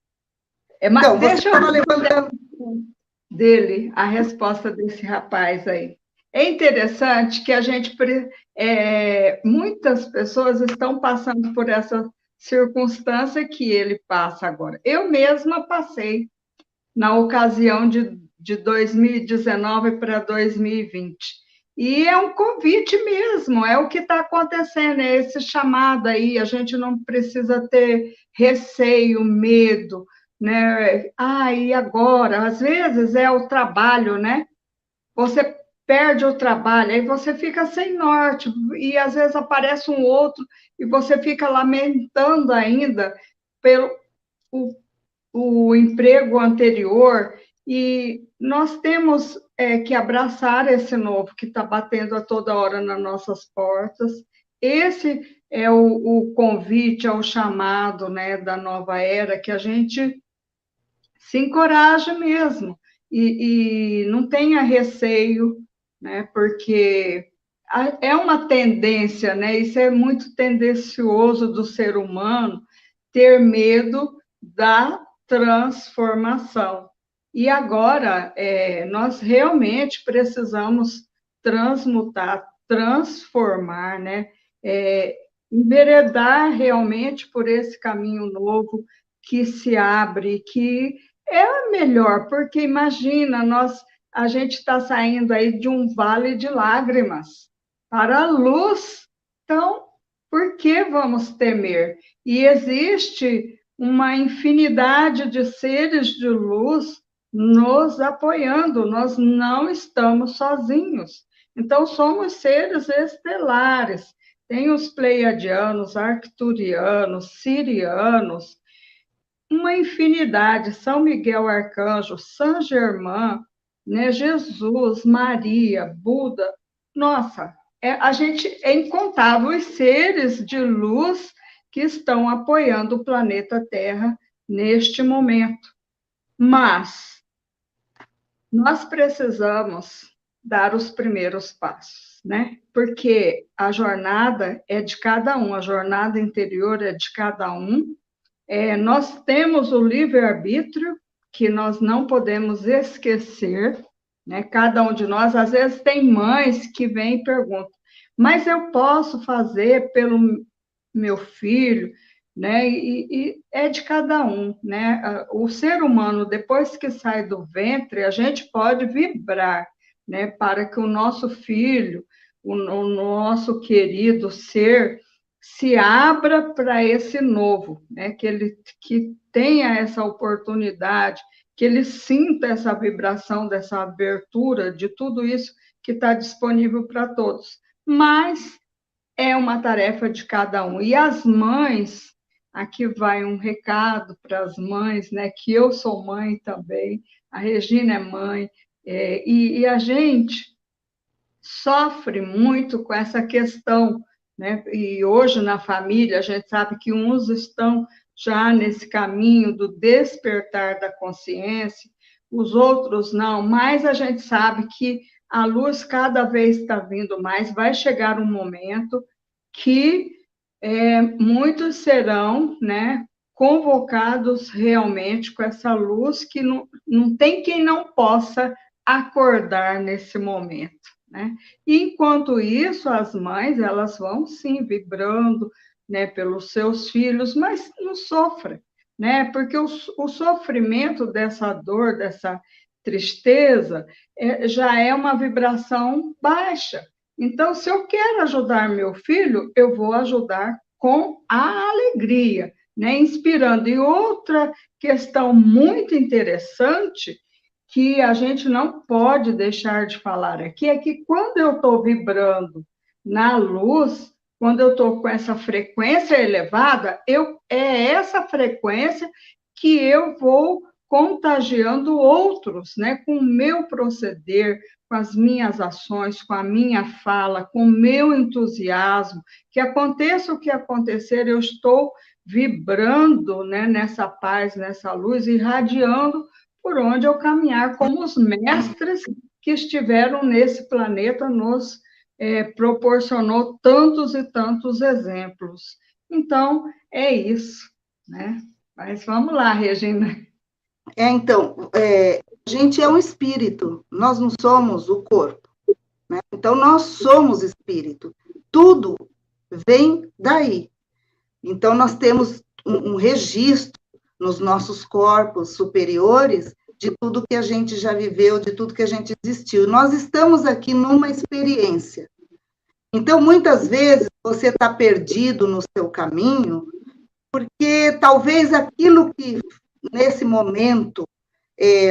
Mas
então,
deixa
eu levantando
dele a resposta desse rapaz aí. É interessante que muitas pessoas estão passando por essa circunstância que ele passa agora. Eu mesma passei na ocasião de 2019 para 2020. E é um convite mesmo, é o que está acontecendo, é esse chamado aí, a gente não precisa ter receio, medo, né? Ah, e agora? Às vezes é o trabalho, né? Você perde o trabalho, aí você fica sem norte, e às vezes aparece um outro, e você fica lamentando ainda pelo o, o emprego anterior, e nós temos que abraçar esse novo que está batendo a toda hora nas nossas portas. Esse é o convite, é o chamado, né, da nova era, que a gente se encoraje mesmo e não tenha receio, né, porque é uma tendência, né, isso é muito tendencioso do ser humano, ter medo da transformação. E agora, nós realmente precisamos transmutar, transformar, né? Enveredar realmente por esse caminho novo que se abre, que é melhor, porque imagina, a gente está saindo aí de um vale de lágrimas para a luz. Então, por que vamos temer? E existe uma infinidade de seres de luz nos apoiando, nós não estamos sozinhos. Então, somos seres estelares. Tem os pleiadianos, arcturianos, sirianos, uma infinidade, São Miguel Arcanjo, São Germain, né, Jesus, Maria, Buda. Nossa, a gente é incontáveis seres de luz que estão apoiando o planeta Terra neste momento. Mas nós precisamos dar os primeiros passos, né? Porque a jornada é de cada um, a jornada interior é de cada um. Nós temos o livre-arbítrio, que nós não podemos esquecer, né? Cada um de nós, às vezes, tem mães que vêm e perguntam, mas eu posso fazer pelo meu filho, né? E é de cada um, né? O ser humano, depois que sai do ventre, a gente pode vibrar, né? Para que o nosso filho, o nosso querido ser, se abra para esse novo, né? Que tenha essa oportunidade, que ele sinta essa vibração, dessa abertura de tudo isso que está disponível para todos. Mas é uma tarefa de cada um. E as mães, aqui vai um recado para as mães, né? Que eu sou mãe também, a Regina é mãe, e a gente sofre muito com essa questão, né? E hoje na família a gente sabe que uns estão já nesse caminho do despertar da consciência, os outros não, mas a gente sabe que a luz cada vez está vindo mais, vai chegar um momento que muitos serão, né, convocados realmente com essa luz que não tem quem não possa acordar nesse momento, né? E enquanto isso, as mães, elas vão sim vibrando, né, pelos seus filhos, mas não sofrem, né? Porque o sofrimento dessa dor, dessa tristeza, já é uma vibração baixa. Então, se eu quero ajudar meu filho, eu vou ajudar com a alegria, né? Inspirando. E outra questão muito interessante que a gente não pode deixar de falar aqui é que quando eu estou vibrando na luz, quando eu estou com essa frequência elevada, é essa frequência que eu vou contagiando outros, né? Com o meu proceder, com as minhas ações, com a minha fala, com o meu entusiasmo, que aconteça o que acontecer, eu estou vibrando, né, nessa paz, nessa luz, irradiando por onde eu caminhar, como os mestres que estiveram nesse planeta nos proporcionou tantos e tantos exemplos. Então, é isso, né? Mas vamos lá, Regina.
Então, a gente é um espírito, nós não somos o corpo, né? Então, nós somos espírito, tudo vem daí. Então, nós temos um registro nos nossos corpos superiores de tudo que a gente já viveu, de tudo que a gente existiu. Nós estamos aqui numa experiência. Então, muitas vezes, você está perdido no seu caminho, porque talvez aquilo que, nesse momento,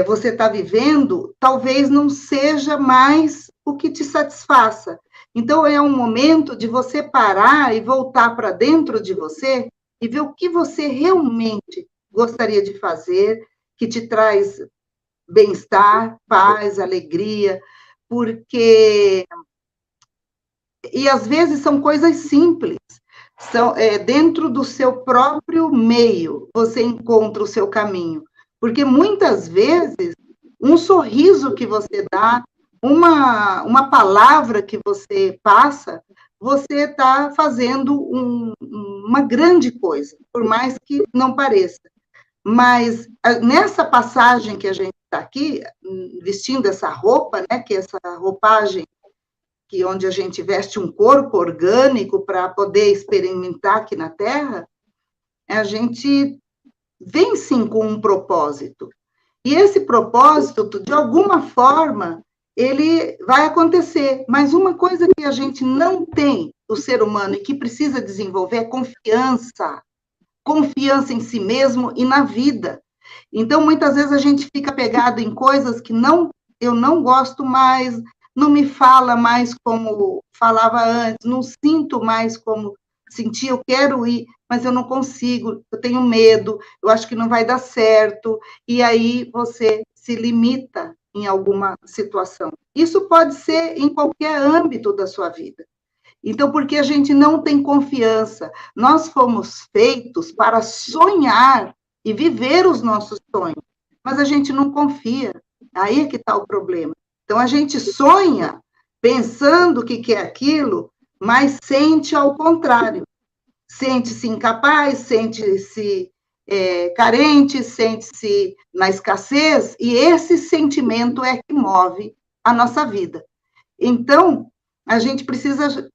você está vivendo, talvez não seja mais o que te satisfaça. Então, é um momento de você parar e voltar para dentro de você e ver o que você realmente gostaria de fazer, que te traz bem-estar, paz, alegria, porque... E, às vezes, são coisas simples. Dentro do seu próprio meio, você encontra o seu caminho. Porque, muitas vezes, um sorriso que você dá, uma palavra que você passa, você está fazendo uma grande coisa, por mais que não pareça. Mas, nessa passagem que a gente está aqui, vestindo essa roupa, né, que é essa roupagem, onde a gente veste um corpo orgânico para poder experimentar aqui na Terra, a gente vem, sim, com um propósito. E esse propósito, de alguma forma, ele vai acontecer. Mas uma coisa que a gente não tem, o ser humano, e que precisa desenvolver, é confiança. Confiança em si mesmo e na vida. Então, muitas vezes, a gente fica pegado em coisas que eu não gosto mais, não me fala mais como falava antes, não sinto mais como sentia, eu quero ir, mas eu não consigo, eu tenho medo, eu acho que não vai dar certo, e aí você se limita em alguma situação. Isso pode ser em qualquer âmbito da sua vida. Então, porque a gente não tem confiança, nós fomos feitos para sonhar e viver os nossos sonhos, mas a gente não confia, aí é que está o problema. Então, a gente sonha pensando que quer aquilo, mas sente ao contrário. Sente-se incapaz, sente-se carente, sente-se na escassez, e esse sentimento é que move a nossa vida. Então, a gente precisa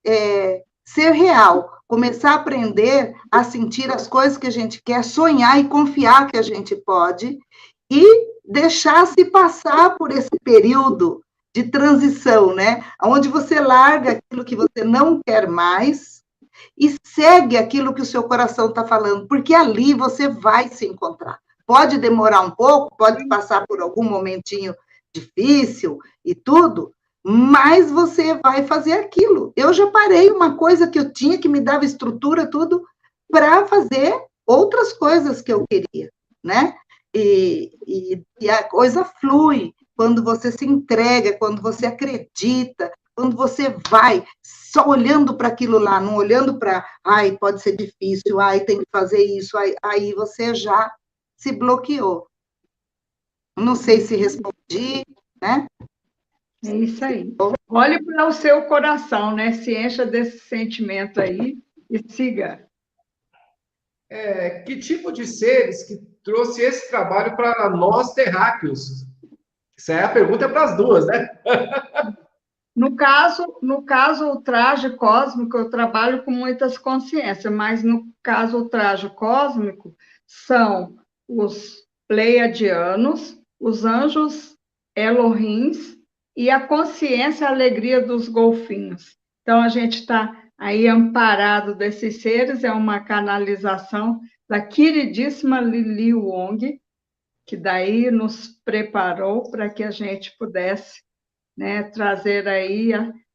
ser real, começar a aprender a sentir as coisas que a gente quer, sonhar e confiar que a gente pode, e deixar-se passar por esse período de transição, né? Onde você larga aquilo que você não quer mais e segue aquilo que o seu coração está falando, porque ali você vai se encontrar. Pode demorar um pouco, pode passar por algum momentinho difícil e tudo, mas você vai fazer aquilo. Eu já parei uma coisa que eu tinha, que me dava estrutura, tudo, para fazer outras coisas que eu queria, né? E a coisa flui quando você se entrega, quando você acredita, quando você vai só olhando para aquilo lá, não olhando para, ai, pode ser difícil, ai, tem que fazer isso, aí você já se bloqueou. Não sei se respondi, né?
É isso aí. Olhe para o seu coração, né? Se encha desse sentimento aí e siga.
Que tipo de seres que trouxe esse trabalho para nós terráqueos? Essa é a pergunta para as duas, né?
No caso, o traje cósmico, eu trabalho com muitas consciências, mas no caso, o traje cósmico são os pleiadianos, os anjos Elohims e a consciência, a alegria dos golfinhos. Então, a gente está aí amparado desses seres, é uma canalização da queridíssima Lili Wong, que daí nos preparou para que a gente pudesse, né, trazer aí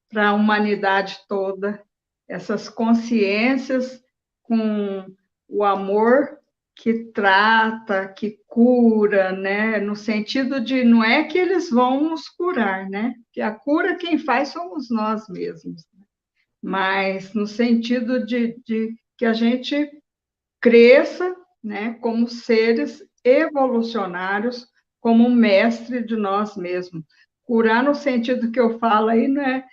para a humanidade toda essas consciências com o amor que trata, que cura, né, no sentido de não é que eles vão nos curar, né, que a cura quem faz somos nós mesmos, mas no sentido de que a gente cresça, né, como seres evolucionários, como mestre de nós mesmos. Curar no sentido que eu falo aí, né,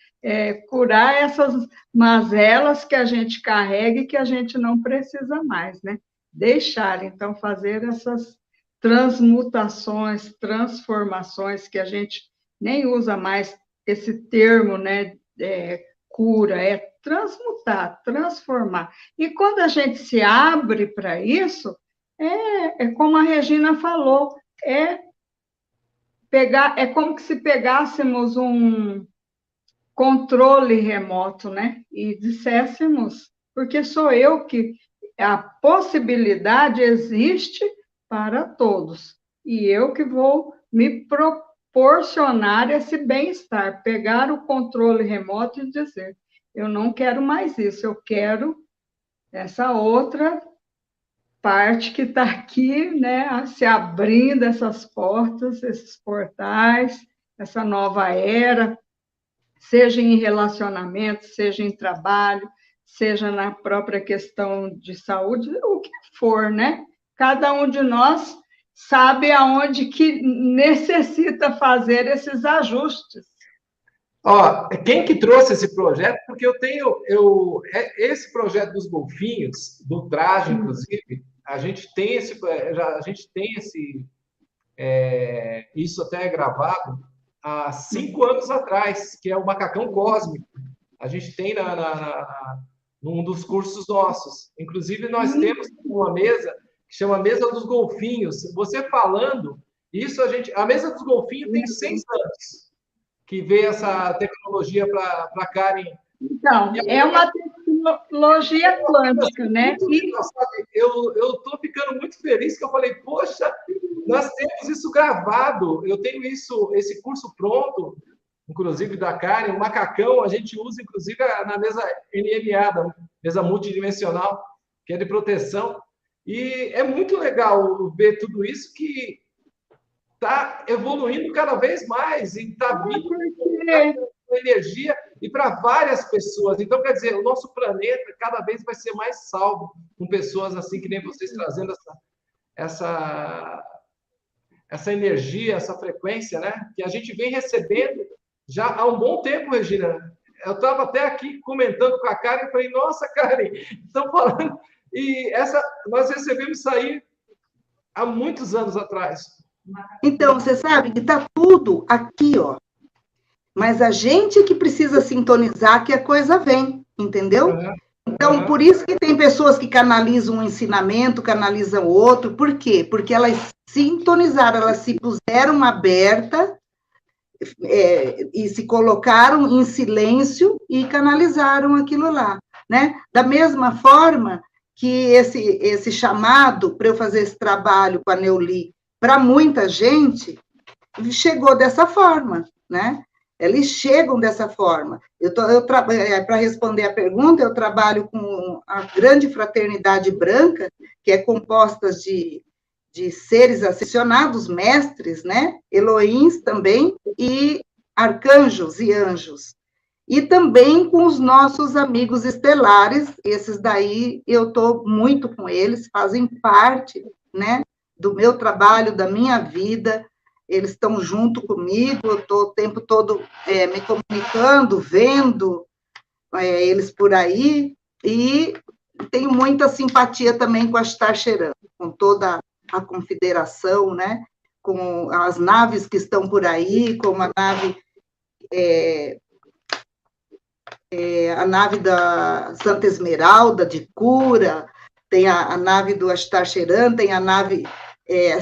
curar essas mazelas que a gente carrega e que a gente não precisa mais, né? Deixar, então, fazer essas transmutações, transformações, que a gente nem usa mais esse termo, né, cura, é transmutar, transformar. E quando a gente se abre para isso, como a Regina falou, é como que se pegássemos um controle remoto, né? E disséssemos, porque sou eu que a possibilidade existe para todos, e eu que vou me proporcionar esse bem-estar, pegar o controle remoto e dizer, eu não quero mais isso, eu quero essa outra parte que está aqui, né, se abrindo essas portas, esses portais, essa nova era, seja em relacionamento, seja em trabalho, seja na própria questão de saúde, o que for, né? Cada um de nós sabe aonde que necessita fazer esses ajustes.
Ó, quem que trouxe esse projeto? Porque esse projeto dos golfinhos, do traje, inclusive, a gente tem isso até gravado há 5 anos atrás, que é o macacão cósmico. A gente tem num dos cursos nossos. Inclusive, nós temos uma mesa que chama Mesa dos Golfinhos. Você falando, a Mesa dos Golfinhos tem 6 anos que veio essa tecnologia para Karen.
Então, é uma tecnologia quântica, né?
Eu estou ficando muito feliz que eu falei, poxa, nós temos isso gravado, eu tenho esse curso pronto, inclusive da Karen, o macacão, a gente usa inclusive na mesa NMA, da mesa multidimensional, que é de proteção, e é muito legal ver tudo isso que está evoluindo cada vez mais e está vindo com energia e para várias pessoas. Então, quer dizer, o nosso planeta cada vez vai ser mais salvo com pessoas assim que nem vocês trazendo essa energia, essa frequência, né? Que a gente vem recebendo já há um bom tempo, Regina. Eu estava até aqui comentando com a Karen e falei, nossa, Karen, estão falando... E nós recebemos isso aí há muitos anos atrás.
Então, você sabe que está tudo aqui, ó. Mas a gente que precisa sintonizar que a coisa vem, entendeu? Então, por isso que tem pessoas que canalizam um ensinamento, canalizam outro. Por quê? Porque elas sintonizaram, elas se puseram aberta e se colocaram em silêncio e canalizaram aquilo lá, né? Da mesma forma que esse chamado para eu fazer esse trabalho com a Neuli, para muita gente, chegou dessa forma, né? Eles chegam dessa forma. Para responder a pergunta, eu trabalho com a grande fraternidade branca, que é composta de seres ascensionados, mestres, né? Elohims também, e arcanjos e anjos. E também com os nossos amigos estelares, esses daí eu estou muito com eles, fazem parte, né, do meu trabalho, da minha vida, eles estão junto comigo, eu estou o tempo todo me comunicando, vendo eles por aí, e tenho muita simpatia também com a Star Cheran, com toda a confederação, né, com as naves que estão por aí, como a nave da Santa Esmeralda, de cura, tem a nave do Astar Cheran, tem a nave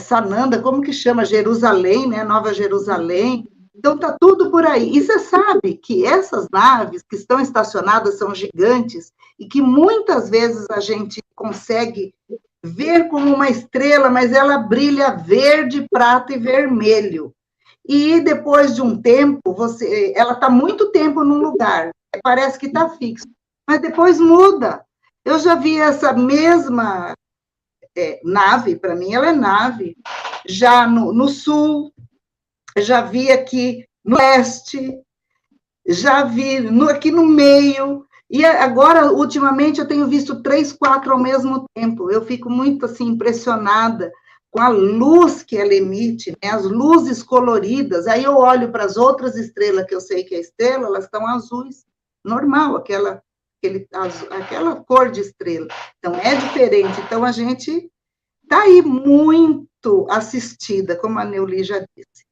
Sananda, como que chama? Jerusalém, né? Nova Jerusalém. Então, está tudo por aí. E você sabe que essas naves que estão estacionadas são gigantes e que muitas vezes a gente consegue ver como uma estrela, mas ela brilha verde, prata e vermelho. E depois de um tempo, ela está muito tempo num lugar, parece que está fixo, mas depois muda. Eu já vi essa mesma nave, para mim ela é nave, já no sul, já vi aqui no leste, já vi aqui no meio, e agora, ultimamente, eu tenho visto 3, 4 ao mesmo tempo. Eu fico muito, assim, impressionada com a luz que ela emite, né? As luzes coloridas. Aí eu olho para as outras estrelas, que eu sei que é estrela, elas estão azuis, normal, aquela cor de estrela. Então, é diferente. Então, a gente está aí muito assistida, como a Neuli já disse.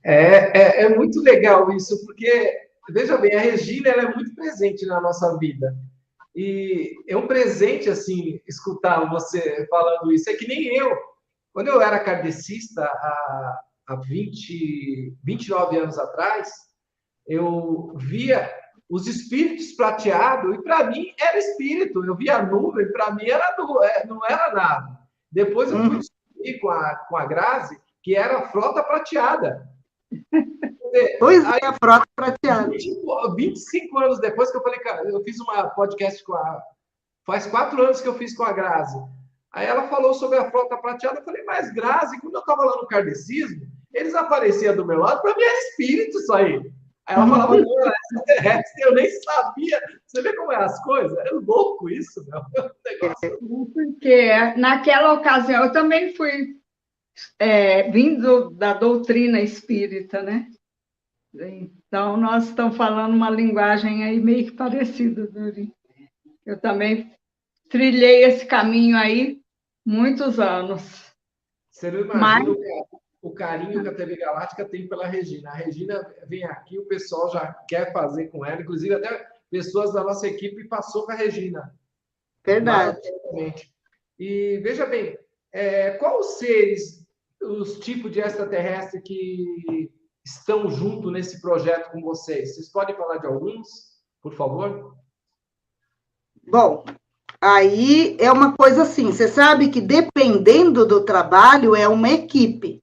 É muito legal isso, porque, veja bem, a Regina ela é muito presente na nossa vida. E é um presente, assim, escutar você falando isso. É que nem eu. Quando eu era kardecista, há há 29 anos atrás, eu via os espíritos prateados, e para mim era espírito. Eu via a nuvem, para mim não era nada. Depois eu fui descobrir com a Grazi que era a frota prateada.
Pois é, a frota prateada.
25 anos depois que eu falei, cara, eu fiz uma podcast faz 4 anos que eu fiz com a Grazi. Aí ela falou sobre a frota prateada. Eu falei, mas Grazi, quando eu estava lá no kardecismo, eles apareciam do meu lado, para mim era espírito isso aí. Aí ela falava, não, é extraterrestre, eu nem sabia. Você vê como é as coisas? É louco isso, meu.
Porque naquela ocasião eu também fui vindo da doutrina espírita, né? Então, nós estamos falando uma linguagem aí meio que parecida, Dori. Eu também trilhei esse caminho aí muitos anos.
Você não imagina o carinho que a TV Galáctica tem pela Regina. A Regina vem aqui, o pessoal já quer fazer com ela, inclusive até pessoas da nossa equipe passou com a Regina.
Verdade.
E veja bem, quais os seres, os tipos de extraterrestre que estão junto nesse projeto com vocês? Vocês podem falar de alguns, por favor?
Bom, aí é uma coisa assim, você sabe que dependendo do trabalho é uma equipe,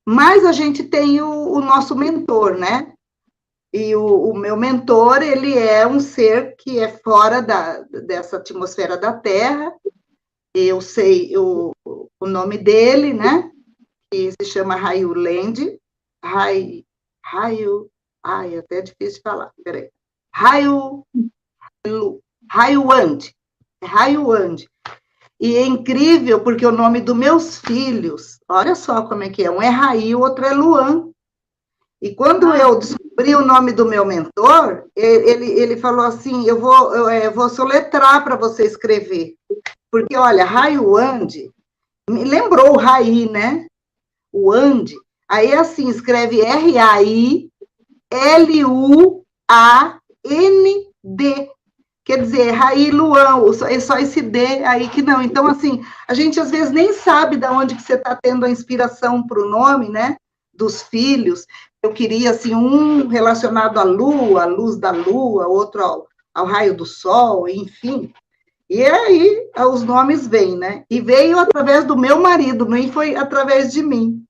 mas a gente tem o nosso mentor, né? E o meu mentor, ele é um ser que é fora dessa atmosfera da Terra. Eu sei o nome dele, né? Que se chama Rayu Land. Até é difícil de falar, peraí. Raiuand. E é incrível, porque o nome dos meus filhos, olha só como é que é, um é Raí, o outro é Luan. E quando eu descobri o nome do meu mentor, ele falou assim, eu vou soletrar para você escrever. Porque, olha, Raiuand, me lembrou o Raí, né? O And. Aí, assim, escreve R-A-I-L-U-A-N-D. Quer dizer, Raí Luan, é só esse D aí que não. Então, assim, a gente às vezes nem sabe de onde que você está tendo a inspiração para o nome, né? Dos filhos. Eu queria, assim, um relacionado à lua, à luz da lua, outro ao raio do sol, enfim. E aí, os nomes vêm, né? E veio através do meu marido, nem foi através de mim.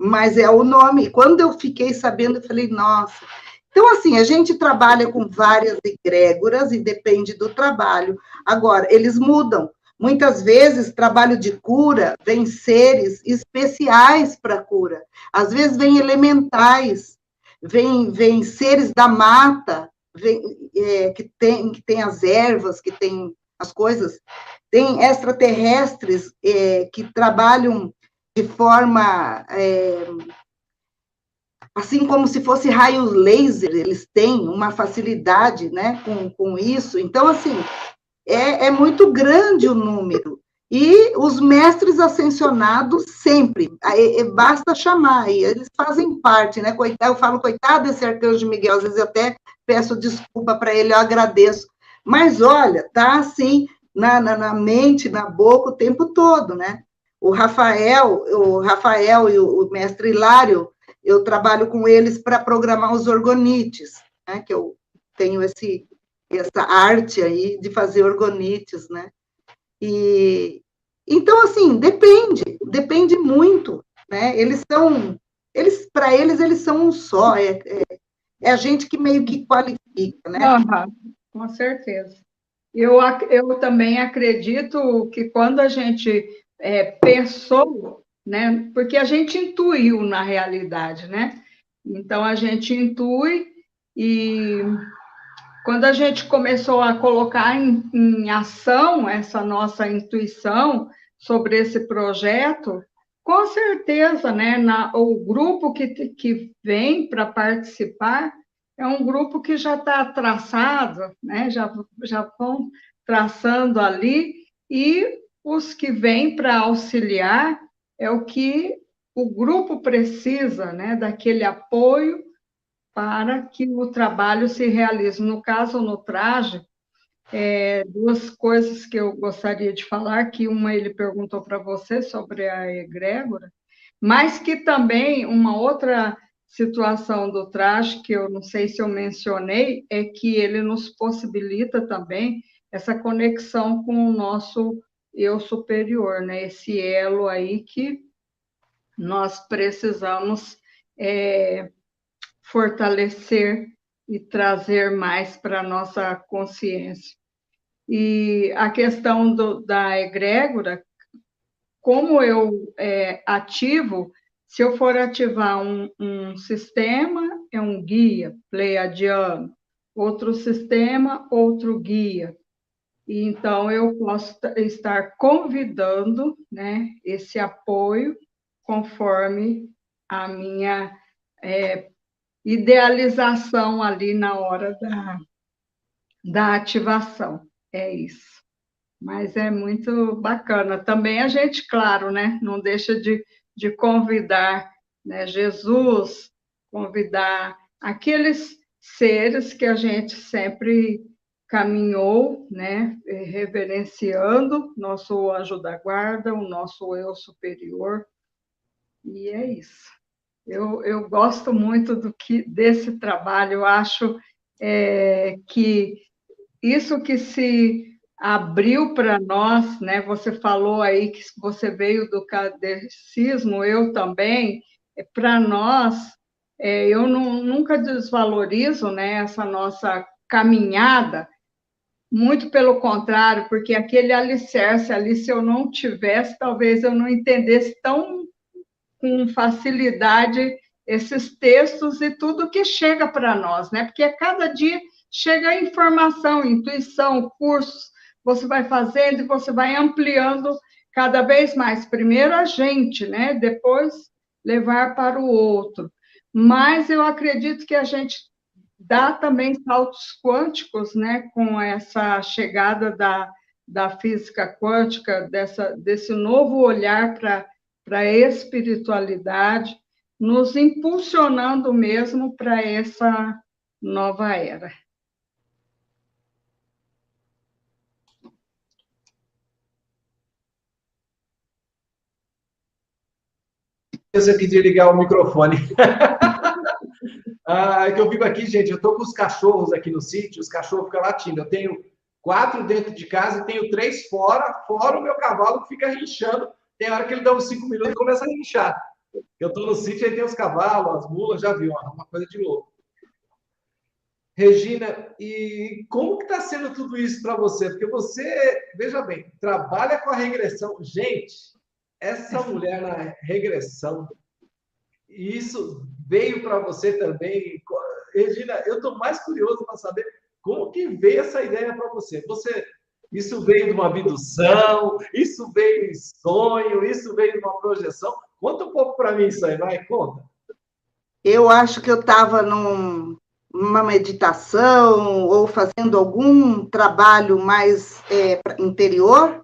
Mas é o nome. E quando eu fiquei sabendo, eu falei, nossa. Então, assim, a gente trabalha com várias egrégoras e depende do trabalho. Agora, eles mudam. Muitas vezes, trabalho de cura, vem seres especiais para cura. Às vezes, vem elementais, vem seres da mata, que tem as ervas, que tem as coisas. Tem extraterrestres que trabalham de forma... assim como se fosse raios laser, eles têm uma facilidade, né, com isso. Então, assim, é muito grande o número. E os mestres ascensionados sempre, basta chamar, e eles fazem parte, né? Eu falo, coitado desse arcanjo Miguel, às vezes eu até peço desculpa para ele, eu agradeço. Mas, olha, tá assim, na mente, na boca, o tempo todo, né? O Rafael e o mestre Hilário, eu trabalho com eles para programar os orgonites, né? Que eu tenho essa arte aí de fazer orgonites, né? E então, assim, depende muito, né? Para eles são um só, é a gente que meio que qualifica, né?
Com certeza. Eu também acredito que quando a gente pensou, né? Porque a gente intuiu na realidade, né? Então a gente intui e quando a gente começou a colocar em ação essa nossa intuição sobre esse projeto, com certeza, né, o grupo que vem para participar é um grupo que já está traçado, né, já vão traçando ali, e os que vêm para auxiliar é o que o grupo precisa, né, daquele apoio para que o trabalho se realize. No caso, no traje, duas coisas que eu gostaria de falar, que uma ele perguntou para você sobre a egrégora, Mas que também uma outra situação do traje, que eu não sei se eu mencionei, é que ele nos possibilita também essa conexão com o nosso eu superior, né? Esse elo aí que nós precisamos fortalecer e trazer mais para a nossa consciência. E a questão da egrégora, como eu ativo, se eu for ativar um sistema, é um guia pleiadiano, outro sistema, outro guia. E então, eu posso estar convidando, né, esse apoio conforme a minha idealização ali na hora da ativação. É isso. Mas é muito bacana. Também a gente, claro, né, não deixa de convidar, né, Jesus, convidar aqueles seres que a gente sempre caminhou, né, reverenciando nosso anjo da guarda, o nosso eu superior. E é isso. Eu gosto muito desse trabalho. Eu acho que isso que se abriu para nós, né? Você falou aí que você veio do kardecismo, eu também. Para nós, eu nunca desvalorizo, né, essa nossa caminhada, muito pelo contrário, porque aquele alicerce ali, se eu não tivesse, talvez eu não entendesse tão com facilidade esses textos e tudo que chega para nós, né? Porque a cada dia chega a informação, intuição, cursos, você vai fazendo e você vai ampliando cada vez mais. Primeiro a gente, né? Depois levar para o outro. Mas eu acredito que a gente dá também saltos quânticos, né? Com essa chegada da física quântica, desse novo olhar para a espiritualidade, nos impulsionando mesmo para essa nova era.
Eu pedi ligar o microfone. É que eu vivo aqui, gente, eu estou com os cachorros aqui no sítio, os cachorros ficam latindo. Eu tenho 4 dentro de casa e tenho 3 fora o meu cavalo que fica rinchando. Tem hora que ele dá uns 5 minutos e começa a rinchar. Eu estou no sítio e tem os cavalos, as mulas, já viu, uma coisa de louco. Regina, e como que está sendo tudo isso para você? Porque você, veja bem, trabalha com a regressão. Gente, essa mulher na regressão, isso veio para você também. Regina, eu estou mais curioso para saber como que veio essa ideia para você. Isso veio de uma abdução, isso veio em sonho, isso veio de uma projeção. Conta um pouco para mim isso aí, vai, conta.
Eu acho que eu estava numa meditação ou fazendo algum trabalho mais interior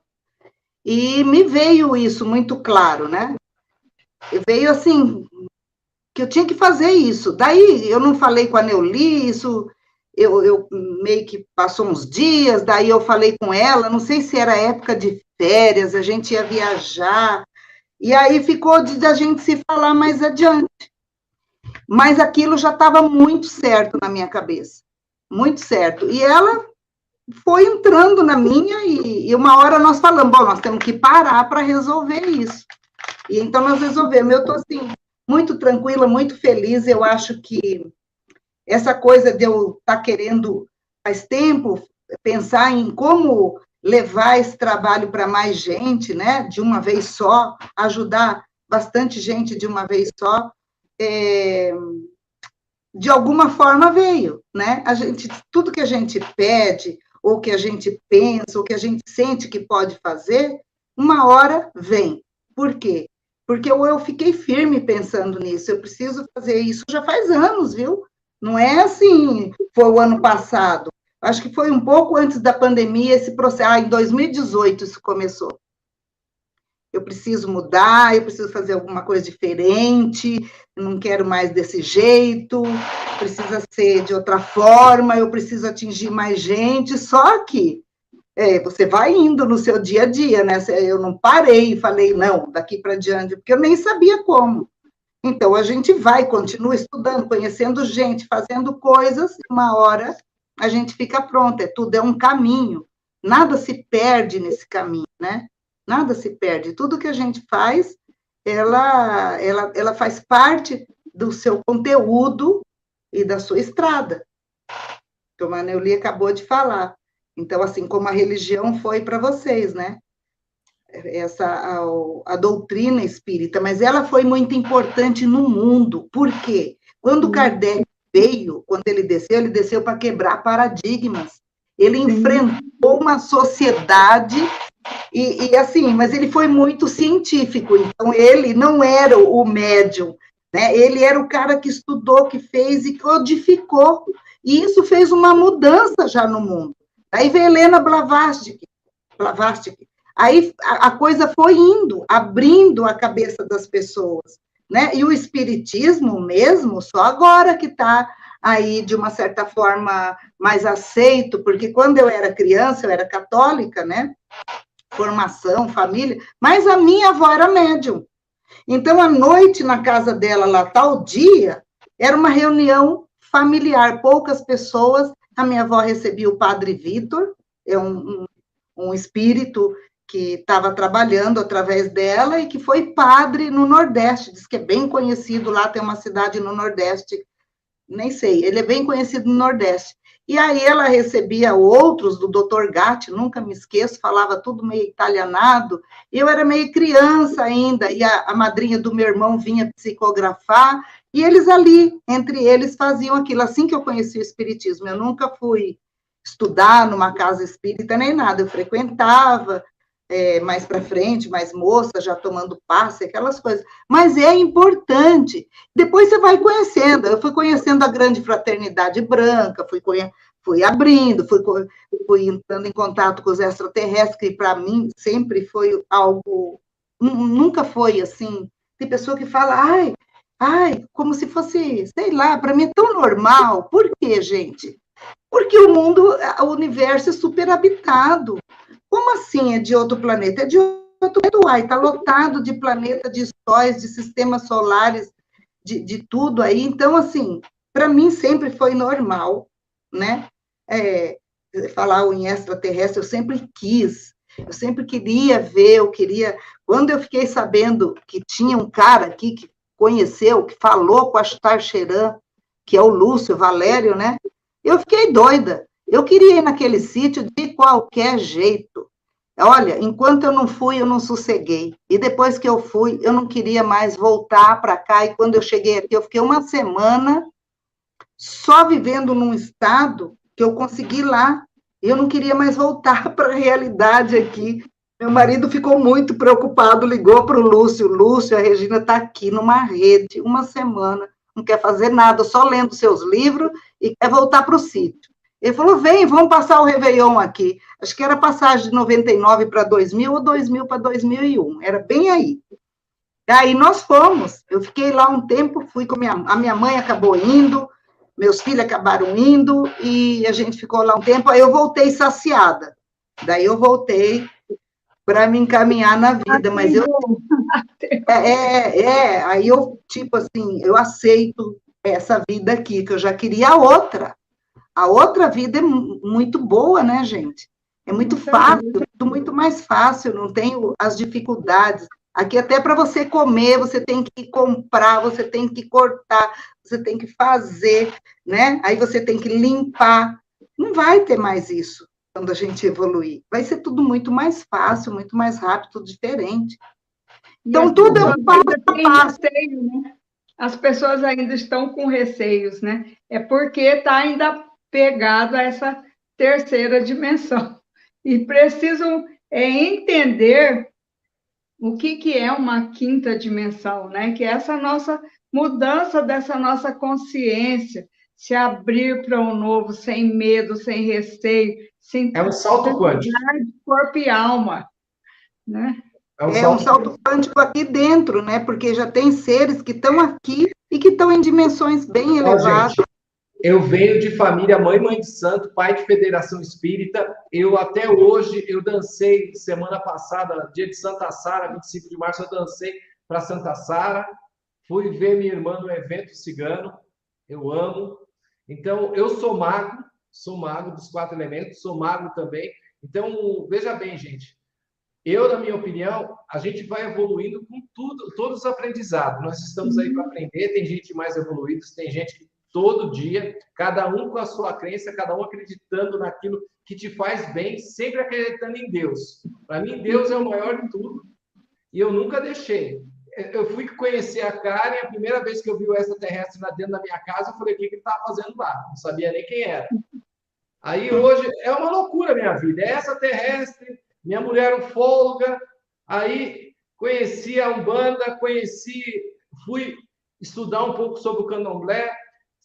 e me veio isso muito claro, né? Veio assim, que eu tinha que fazer isso. Daí eu não falei com a Neuli, isso eu meio que passou uns dias, daí eu falei com ela, não sei se era época de férias, a gente ia viajar, e aí ficou de a gente se falar mais adiante. Mas aquilo já estava muito certo na minha cabeça, muito certo. E ela foi entrando na minha, e uma hora nós falamos, bom, nós temos que parar para resolver isso. E então nós resolvemos. Eu estou assim, muito tranquila, muito feliz. Eu acho que essa coisa de eu estar querendo, faz tempo, pensar em como levar esse trabalho para mais gente, né? De uma vez só, ajudar bastante gente de uma vez só, de alguma forma veio, né? Tudo que a gente pede, ou que a gente pensa, ou que a gente sente que pode fazer, uma hora vem. Por quê? Porque eu fiquei firme pensando nisso, eu preciso fazer isso já faz anos, viu? Não é assim, foi o ano passado. Acho que foi um pouco antes da pandemia esse processo. Em 2018 isso começou. Eu preciso mudar, eu preciso fazer alguma coisa diferente, não quero mais desse jeito, precisa ser de outra forma, eu preciso atingir mais gente. Só que Você vai indo no seu dia a dia, né? Eu não parei e falei, não, daqui para diante, porque eu nem sabia como. Então, a gente vai, continua estudando, conhecendo gente, fazendo coisas, e uma hora a gente fica pronta. Tudo é um caminho. Nada se perde nesse caminho, né? Nada se perde. Tudo que a gente faz, ela faz parte do seu conteúdo e da sua estrada. Como a Neuli acabou de falar. Então, assim como a religião foi para vocês, né? A doutrina espírita, mas ela foi muito importante no mundo. Por quê? Quando Kardec veio, quando ele desceu para quebrar paradigmas. Ele enfrentou uma sociedade e assim, mas ele foi muito científico. Então, ele não era o médium, né? Ele era o cara que estudou, que fez e codificou. E isso fez uma mudança já no mundo. Aí veio Helena Blavatsky. Aí a coisa foi indo, abrindo a cabeça das pessoas, né? E o espiritismo mesmo, só agora que está aí, de uma certa forma, mais aceito, porque quando eu era criança, eu era católica, né? Formação, família, mas a minha avó era médium. Então, à noite, na casa dela, lá, tal dia, era uma reunião familiar, poucas pessoas. A minha avó recebia o padre Vitor, um espírito que estava trabalhando através dela e que foi padre no Nordeste, diz que é bem conhecido lá, tem uma cidade no Nordeste, nem sei, ele é bem conhecido no Nordeste. E aí ela recebia outros, do Dr. Gatti, nunca me esqueço, falava tudo meio italianado, e eu era meio criança ainda, e a madrinha do meu irmão vinha psicografar, e eles ali, entre eles, faziam aquilo. Assim que eu conheci o espiritismo, eu nunca fui estudar numa casa espírita, nem nada, eu frequentava, mais para frente, mais moça, já tomando passe, aquelas coisas. Mas é importante. Depois você vai conhecendo. Eu fui conhecendo a grande fraternidade branca, fui abrindo, fui entrando em contato com os extraterrestres, que para mim sempre foi algo, nunca foi assim. Tem pessoa que fala, ai, como se fosse, sei lá, para mim é tão normal. Por quê, gente? Porque o universo é superhabitado. Como assim é de outro planeta? É de outro planeta, está lotado de planeta, de sóis, de sistemas solares, de tudo aí. Então, assim, para mim sempre foi normal, né? Falar em extraterrestre, eu sempre queria ver, Quando eu fiquei sabendo que tinha um cara aqui que conheceu, que falou com a Ashtar Sheran, que é o Lúcio Valério, né? Eu fiquei doida. Eu queria ir naquele sítio de qualquer jeito. Olha, enquanto eu não fui, eu não sosseguei. E depois que eu fui, eu não queria mais voltar para cá. E quando eu cheguei aqui, eu fiquei uma semana só vivendo num estado que eu consegui lá. E eu não queria mais voltar para a realidade aqui. Meu marido ficou muito preocupado, ligou para o Lúcio. Lúcio, a Regina está aqui numa rede, uma semana, não quer fazer nada, só lendo seus livros e quer voltar para o sítio. Ele falou, vem, vamos passar o Réveillon aqui. Acho que era passagem de 99 para 2000 ou 2000 para 2001, era bem aí. Aí nós fomos, eu fiquei lá um tempo, fui com a minha mãe acabou indo, meus filhos acabaram indo, e a gente ficou lá um tempo, aí eu voltei saciada. Daí eu voltei para me encaminhar na vida, mas eu... aí eu, tipo assim, eu aceito essa vida aqui, que eu já queria a outra. A outra vida é muito boa, né, gente? É muito fácil, tudo muito mais fácil, não tem as dificuldades. Aqui até para você comer, você tem que comprar, você tem que cortar, você tem que fazer, né? Aí você tem que limpar. Não vai ter mais isso quando a gente evoluir. Vai ser tudo muito mais fácil, muito mais rápido, tudo diferente. Então, tudo é um passo a passo.
Né? As pessoas ainda estão com receios, né? É porque está ainda pegado a essa terceira dimensão. E precisam entender o que é uma quinta dimensão, né? Que é essa nossa mudança dessa nossa consciência, se abrir para um novo, sem medo, sem receio, sem
um salto quântico.
Corpo e alma, né?
É um salto quântico aqui dentro, né? Porque já tem seres que estão aqui e que estão em dimensões bem elevadas.
Eu venho de família mãe de santo, pai de federação espírita. Eu até hoje, eu dancei semana passada, dia de Santa Sara, 25 de março, eu dancei para Santa Sara. Fui ver minha irmã no evento cigano. Eu amo. Então, eu sou mago dos 4 elementos, sou mago também. Então, veja bem, gente. Eu, na minha opinião, a gente vai evoluindo com tudo, todos os aprendizados. Nós estamos aí para aprender. Tem gente mais evoluída, tem gente que todo dia, cada um com a sua crença, cada um acreditando naquilo que te faz bem, sempre acreditando em Deus. Para mim, Deus é o maior de tudo. E eu nunca deixei. Eu fui conhecer a Karen, a primeira vez que eu vi o extraterrestre lá dentro da minha casa, eu falei, o que ele estava fazendo lá? Não sabia nem quem era. Aí hoje, é uma loucura a minha vida. É extraterrestre, minha mulher ufóloga, aí conheci a Umbanda, fui estudar um pouco sobre o Candomblé,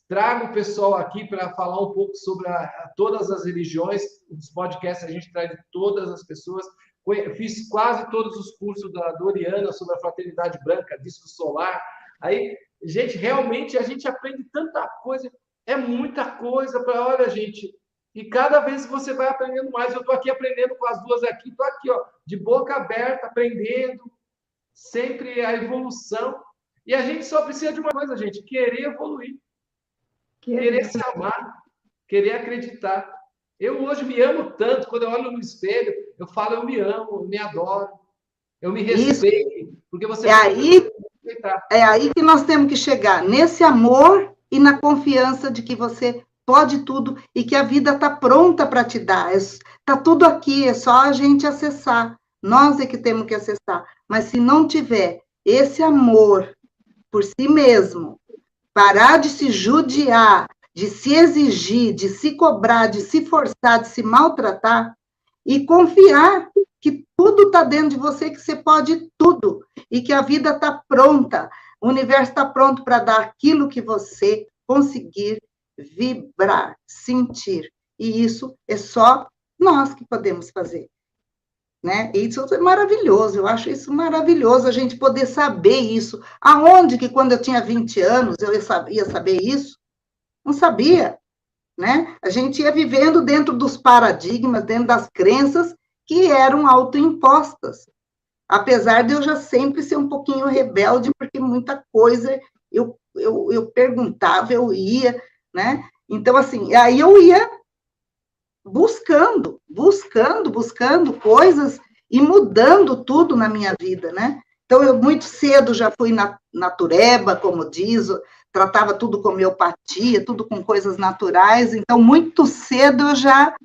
trago o pessoal aqui para falar um pouco sobre todas as religiões, os podcasts a gente traz de todas as pessoas, fiz quase todos os cursos da Doriana sobre a fraternidade branca, disco solar, aí, gente, realmente a gente aprende tanta coisa, é muita coisa para, olha, gente, e cada vez você vai aprendendo mais. Eu estou aqui aprendendo com as duas aqui, estou aqui, ó, de boca aberta, aprendendo, sempre a evolução. E a gente só precisa de uma coisa, gente, querer evoluir, querer se amar, querer acreditar. Eu hoje me amo tanto, quando eu olho no espelho, eu falo, eu me amo, eu me adoro, eu me respeito, porque você
respeitar. É aí que nós temos que chegar, nesse amor e na confiança de que você pode tudo e que a vida está pronta para te dar. Está tudo aqui, é só a gente acessar. Nós é que temos que acessar. Mas se não tiver esse amor por si mesmo, parar de se judiar, de se exigir, de se cobrar, de se forçar, de se maltratar e confiar que tudo está dentro de você, que você pode tudo e que a vida está pronta, o universo está pronto para dar aquilo que você conseguir vibrar, sentir. E isso é só nós que podemos fazer. Né? Isso é maravilhoso, eu acho isso maravilhoso, a gente poder saber isso. Aonde que quando eu tinha 20 anos eu ia saber isso? Não sabia. Né? A gente ia vivendo dentro dos paradigmas, dentro das crenças que eram autoimpostas. Apesar de eu já sempre ser um pouquinho rebelde, porque muita coisa eu perguntava, eu ia, né? Então, assim, aí eu ia buscando coisas e mudando tudo na minha vida, né? Então, eu muito cedo já fui natureba, como diz, tratava tudo com homeopatia, tudo com coisas naturais, então, muito cedo eu já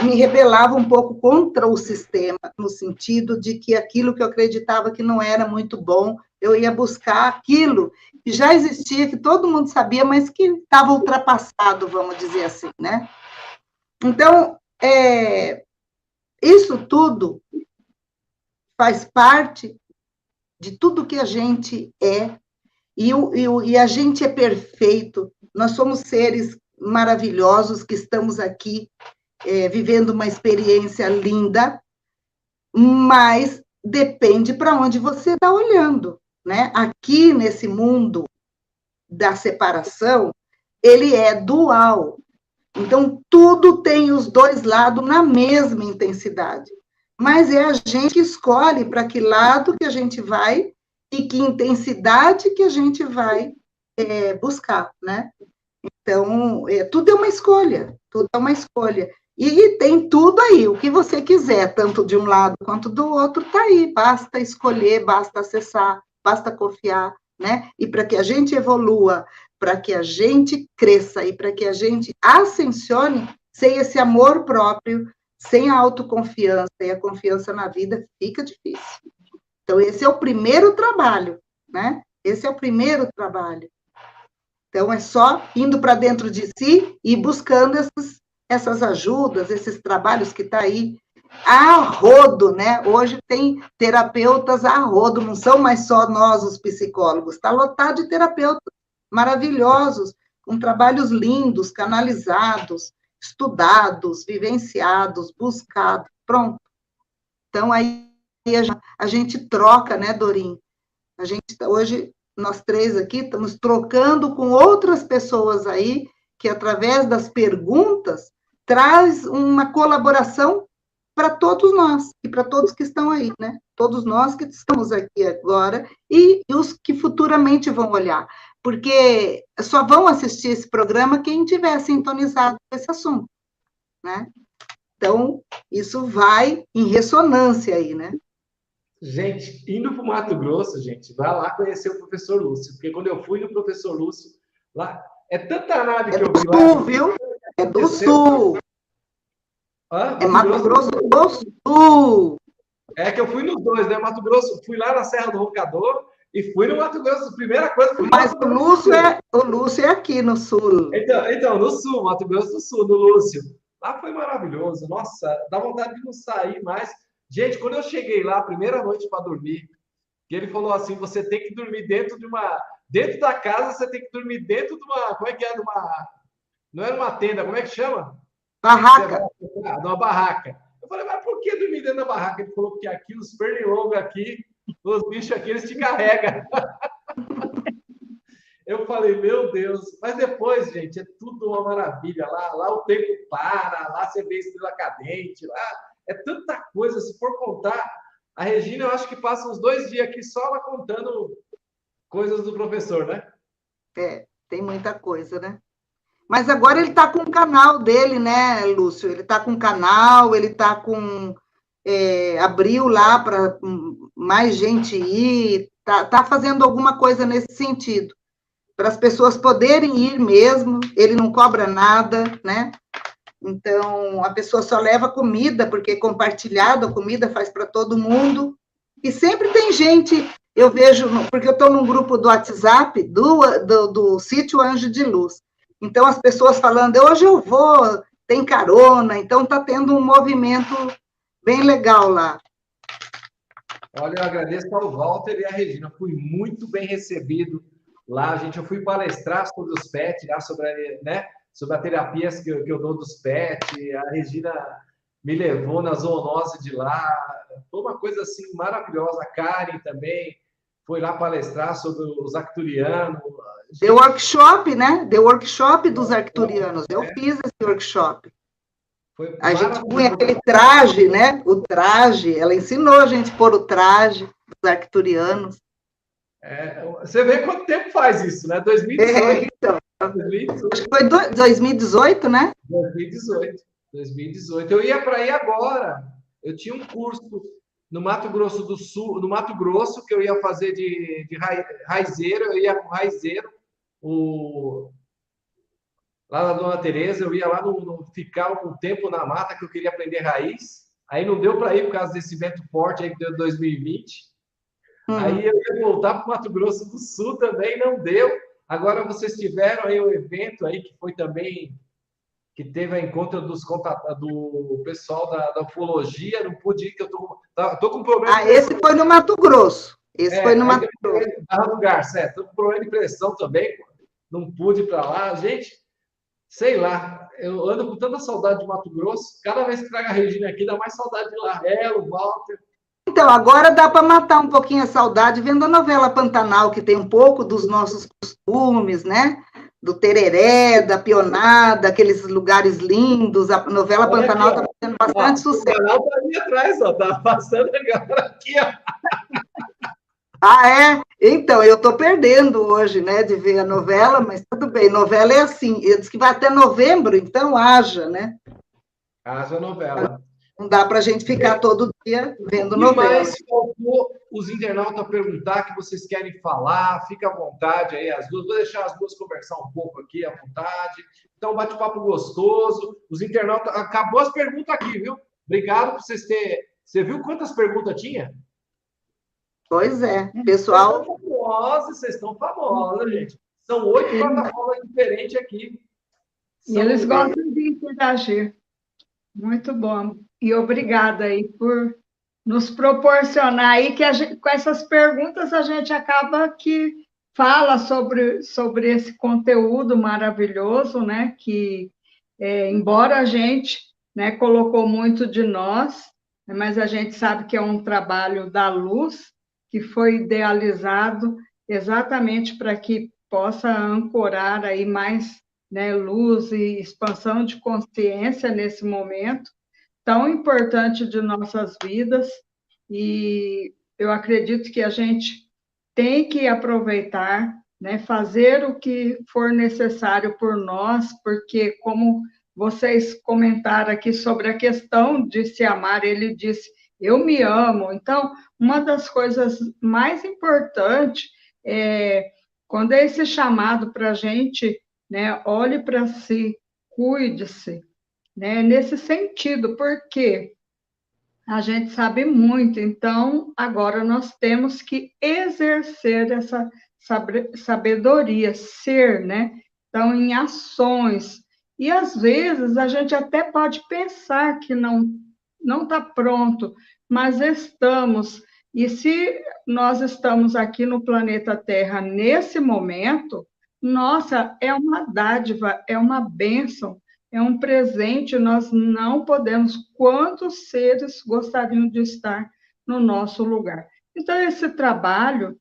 me rebelava um pouco contra o sistema, no sentido de que aquilo que eu acreditava que não era muito bom, eu ia buscar aquilo que já existia, que todo mundo sabia, mas que estava ultrapassado, vamos dizer assim, né? Então, isso tudo faz parte de tudo que a gente é, e a gente é perfeito, nós somos seres maravilhosos que estamos aqui vivendo uma experiência linda, mas depende para onde você está olhando, né? Aqui, nesse mundo da separação, ele é dual. Então, tudo tem os dois lados na mesma intensidade. Mas é a gente que escolhe para que lado que a gente vai e que intensidade que a gente vai buscar, né? Então, tudo é uma escolha, tudo é uma escolha. E tem tudo aí, o que você quiser, tanto de um lado quanto do outro, está aí. Basta escolher, basta acessar, basta confiar, né? E para que a gente evolua, para que a gente cresça e para que a gente ascensione, sem esse amor próprio, sem a autoconfiança e a confiança na vida, fica difícil. Então, esse é o primeiro trabalho, né? Esse é o primeiro trabalho. Então, é só indo para dentro de si e buscando essas ajudas, esses trabalhos que está aí a rodo, né? Hoje tem terapeutas a rodo, não são mais só nós, os psicólogos, está lotado de terapeutas maravilhosos, com trabalhos lindos, canalizados, estudados, vivenciados, buscados, pronto. Então, aí a gente troca, né, Dorim? Hoje, nós três aqui, estamos trocando com outras pessoas aí, que através das perguntas traz uma colaboração para todos nós e para todos que estão aí, né? Todos nós que estamos aqui agora e os que futuramente vão olhar, porque só vão assistir esse programa quem tiver sintonizado com esse assunto, né? Então, isso vai em ressonância aí, né?
Gente, indo para o Mato Grosso, gente, vai lá conhecer o professor Lúcio, porque quando eu fui no professor Lúcio, lá, é tanta nave que eu vi lá.
É do sul, viu? É do sul. É Mato Grosso do Sul.
É que eu fui nos dois, né? Mato Grosso, fui lá na Serra do Roncador e fui no Mato Grosso. Primeira coisa, fui
Mas o Lúcio é aqui no sul.
Então, no sul, Mato Grosso do Sul, no Lúcio. Lá foi maravilhoso. Nossa, dá vontade de não sair mais. Gente, quando eu cheguei lá, primeira noite para dormir, que ele falou assim: você tem que dormir dentro de uma. Dentro da casa, você tem que dormir dentro de uma. Como é que é? De uma. Não era uma tenda, como é que chama?
Barraca.
De uma barraca. Eu falei, mas por que dormir dentro da barraca? Ele falou que aqui, os pernilongos aqui, os bichos aqui, eles te carregam. Eu falei, meu Deus. Mas depois, gente, é tudo uma maravilha. Lá o tempo para, lá você vê estrela cadente, lá é tanta coisa. Se for contar, a Regina, eu acho que passa uns 2 dias aqui só ela contando coisas do professor, né?
É, tem muita coisa, né? Mas agora ele está com o canal dele, né, Lúcio? Ele está com o canal, ele está com... abriu lá para mais gente ir, tá fazendo alguma coisa nesse sentido, para as pessoas poderem ir mesmo, ele não cobra nada, né? Então, a pessoa só leva comida, porque compartilhado a comida faz para todo mundo, e sempre tem gente, eu vejo, porque eu estou num grupo do WhatsApp, do Sítio Anjo de Luz, então as pessoas falando, hoje eu vou, tem carona, então está tendo um movimento bem legal lá.
Olha, eu agradeço ao Walter e à Regina, fui muito bem recebido lá, gente, eu fui palestrar sobre os pets, lá sobre, né, sobre a terapia que eu dou dos pets, a Regina me levou na zoonose de lá, foi uma coisa assim maravilhosa, a Karen também foi lá palestrar sobre os arcturianos.
Deu workshop, né? Deu workshop dos arcturianos, eu fiz esse workshop. A gente punha aquele traje, né? O traje, ela ensinou a gente a pôr o traje dos arcturianos.
Você vê quanto tempo faz isso, né? 2018.
Então, acho que foi 2018, né?
2018. Eu ia para aí agora. Eu tinha um curso no Mato Grosso do Sul, no Mato Grosso, que eu ia fazer de raizeiro, eu ia com raizeiro, lá na Dona Tereza, eu ia lá ficar um tempo na mata, que eu queria aprender raiz. Aí não deu para ir por causa desse vento forte aí que deu em 2020. Aí eu ia voltar para o Mato Grosso do Sul também, não deu. Agora vocês tiveram aí um evento aí que foi também, que teve a encontro do pessoal da ufologia, não pude ir, que eu tô com problema.
Esse foi no Mato Grosso. Esse foi no Mato Grosso.
Lugar, certo. Tô com problema de pressão também, não pude ir para lá. Gente, sei lá, eu ando com tanta saudade de Mato Grosso, cada vez que trago a Regina aqui, dá mais saudade de lá. O Walter.
Então, agora dá para matar um pouquinho a saudade vendo a novela Pantanal, que tem um pouco dos nossos costumes, né? Do tereré, da pionada, aqueles lugares lindos. A novela Pantanal está fazendo bastante sucesso. O
canal está ali atrás, ó, tá passando agora aqui, ó.
É? Então, eu estou perdendo hoje, né, de ver a novela, mas tudo bem, novela é assim, eu disse que vai até novembro, então haja, né?
Haja novela.
Não dá para a gente ficar todo dia vendo novela.
Mas faltou os internautas perguntar que vocês querem falar, fica à vontade aí, as duas. Vou deixar as duas conversar um pouco aqui à vontade. Então, bate-papo gostoso. Os internautas. Acabou as perguntas aqui, viu? Obrigado por vocês terem. Você viu quantas perguntas tinha?
Pois é, pessoal.
Vocês estão famosos, gente. São 8 plataformas diferentes aqui.
E eles gostam de interagir. Muito bom. E obrigada aí por nos proporcionar aí que com essas perguntas a gente acaba que fala sobre esse conteúdo maravilhoso, né? Que, embora a gente, né, colocou muito de nós, mas a gente sabe que é um trabalho da luz que foi idealizado exatamente para que possa ancorar aí mais né, luz e expansão de consciência nesse momento tão importante de nossas vidas, e eu acredito que a gente tem que aproveitar, né, fazer o que for necessário por nós, porque como vocês comentaram aqui sobre a questão de se amar, ele disse, eu me amo. Então, uma das coisas mais importantes é, quando é esse chamado para a gente, né, olhe para si, cuide-se, né, nesse sentido, porque a gente sabe muito, então agora nós temos que exercer essa sabedoria, ser, né? Então, em ações. E às vezes a gente até pode pensar que não está pronto, mas estamos. E se nós estamos aqui no planeta Terra nesse momento, nossa, é uma dádiva, é uma bênção, é um presente, nós não podemos. Quantos seres gostariam de estar no nosso lugar? Então, esse trabalho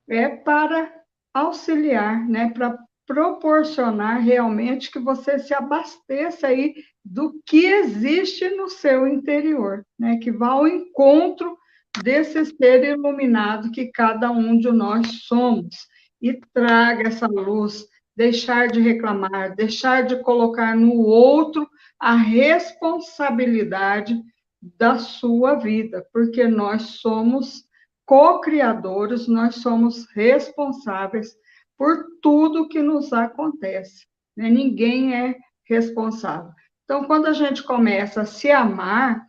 é para auxiliar, né, para proporcionar realmente que você se abasteça aí do que existe no seu interior, né, que vá ao encontro desse ser iluminado que cada um de nós somos, e traga essa luz, deixar de reclamar, deixar de colocar no outro a responsabilidade da sua vida, porque nós somos co-criadores, nós somos responsáveis por tudo que nos acontece, né? Ninguém é responsável. Então, quando a gente começa a se amar,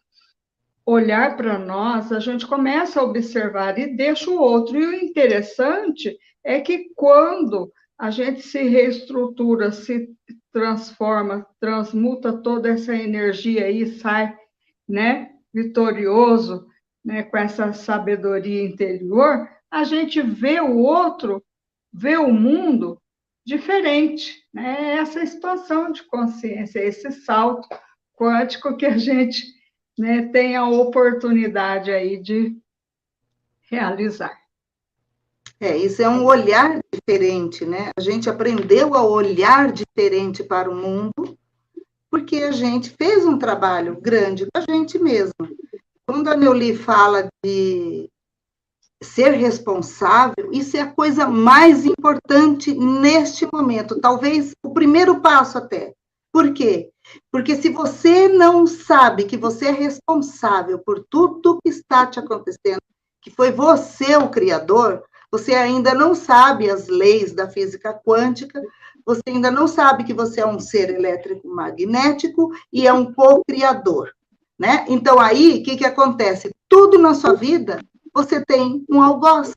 olhar para nós, a gente começa a observar e deixa o outro. E o interessante é que quando a gente se reestrutura, se transforma, transmuta toda essa energia e sai, né, vitorioso, né, com essa sabedoria interior, a gente vê o outro, vê o mundo diferente, né? Essa expansão de consciência, esse salto quântico que a gente, né, tem a oportunidade aí de realizar.
Isso é um olhar diferente, né? A gente aprendeu a olhar diferente para o mundo, porque a gente fez um trabalho grande com a gente mesmo. Quando a Neuli fala de ser responsável, isso é a coisa mais importante neste momento, talvez o primeiro passo até. Por quê? Porque se você não sabe que você é responsável por tudo que está te acontecendo, que foi você o criador, você ainda não sabe as leis da física quântica, você ainda não sabe que você é um ser elétrico magnético e é um co-criador, né? Então, aí, o que acontece? Tudo na sua vida, você tem um algoz.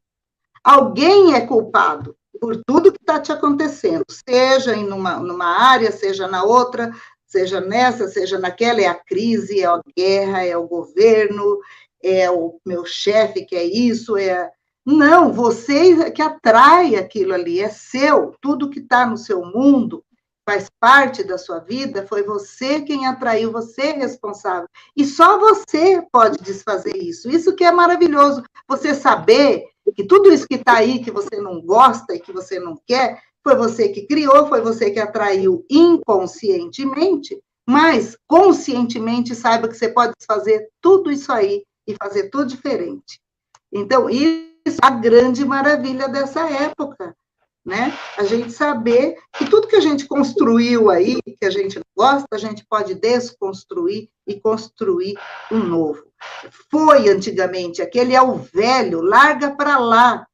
Alguém é culpado por tudo que está te acontecendo, seja em numa área, seja na outra, seja nessa, seja naquela, é a crise, é a guerra, é o governo, é o meu chefe que é isso, Não, você que atrai aquilo ali, é seu, tudo que está no seu mundo, faz parte da sua vida, foi você quem atraiu, você é responsável. E só você pode desfazer isso. Isso que é maravilhoso, você saber que tudo isso que está aí, que você não gosta e que você não quer, foi você que criou, foi você que atraiu inconscientemente, mas conscientemente saiba que você pode desfazer tudo isso aí e fazer tudo diferente. Então, isso é a grande maravilha dessa época, né? A gente saber que tudo que a gente construiu aí, que a gente não gosta, a gente pode desconstruir e construir um novo. Foi antigamente, aquele é o velho, larga para lá.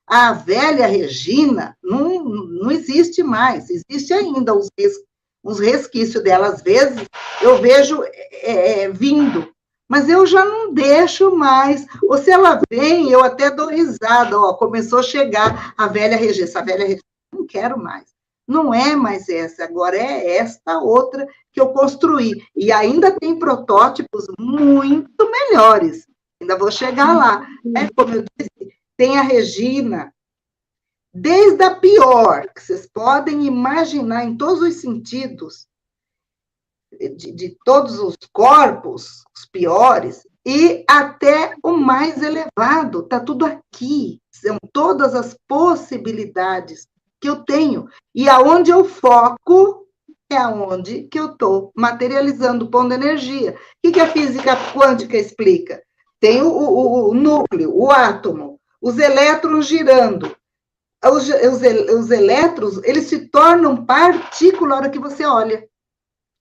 A velha Regina não existe mais, existe ainda uns resquícios dela, às vezes eu vejo vindo, mas eu já não deixo mais, ou se ela vem, eu até dou risada, começou a chegar a velha Regina, essa velha Regina, não quero mais, não é mais essa, agora é esta outra que eu construí, e ainda tem protótipos muito melhores, ainda vou chegar lá, né? Como eu disse, tem a Regina, desde a pior, que vocês podem imaginar em todos os sentidos, de todos os corpos, os piores, e até o mais elevado, está tudo aqui, são todas as possibilidades que eu tenho, e aonde eu foco, é onde que eu estou materializando, pondo energia. O que a física quântica explica? Tem o núcleo, o átomo, os elétrons girando. Os elétrons, eles se tornam partícula na hora que você olha.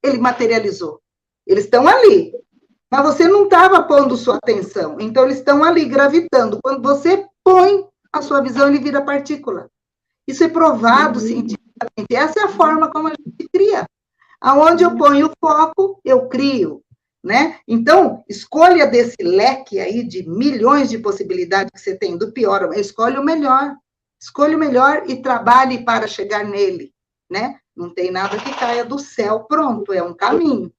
Ele materializou. Eles estão ali. Mas você não estava pondo sua atenção. Então, eles estão ali, gravitando. Quando você põe a sua visão, ele vira partícula. Isso é provado cientificamente. Essa é a forma como a gente cria. Aonde eu ponho o foco, eu crio. Né? Então, escolha desse leque aí de milhões de possibilidades que você tem, do pior, escolha o melhor. Escolha o melhor e trabalhe para chegar nele. Né? Não tem nada que caia do céu, pronto, é um caminho.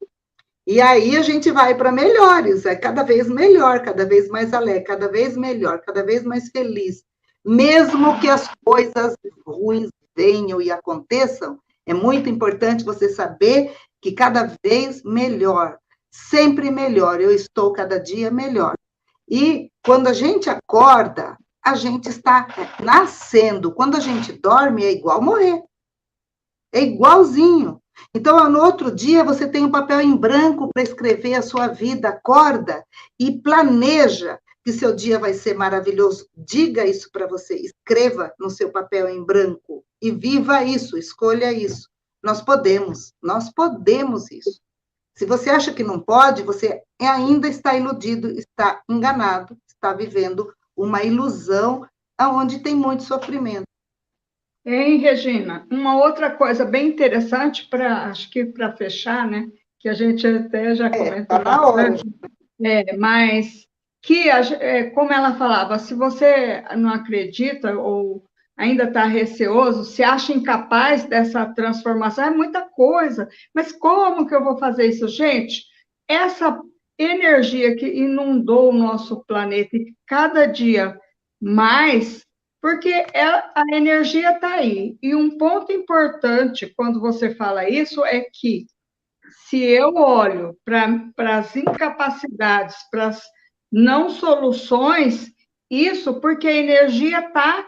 E aí a gente vai para melhores, é cada vez melhor, cada vez mais alegre, cada vez melhor, cada vez mais feliz. Mesmo que as coisas ruins venham e aconteçam, é muito importante você saber que cada vez melhor, sempre melhor, eu estou cada dia melhor. E quando a gente acorda, a gente está nascendo. Quando a gente dorme, é igual morrer. É igualzinho. Então, no outro dia, você tem um papel em branco para escrever a sua vida, acorda e planeja que seu dia vai ser maravilhoso. Diga isso para você, escreva no seu papel em branco e viva isso, escolha isso. Nós podemos isso. Se você acha que não pode, você ainda está iludido, está enganado, está vivendo uma ilusão onde tem muito sofrimento.
Hein, Regina? Uma outra coisa bem interessante, acho que para fechar, né? Que a gente até já comentou bastante, mas que, como ela falava, se você não acredita ou ainda está receoso, se acha incapaz dessa transformação, é muita coisa. Mas como que eu vou fazer isso? Gente, essa energia que inundou o nosso planeta e cada dia mais, porque a energia está aí. E um ponto importante quando você fala isso é que se eu olho para as incapacidades, para as não soluções, isso porque a energia está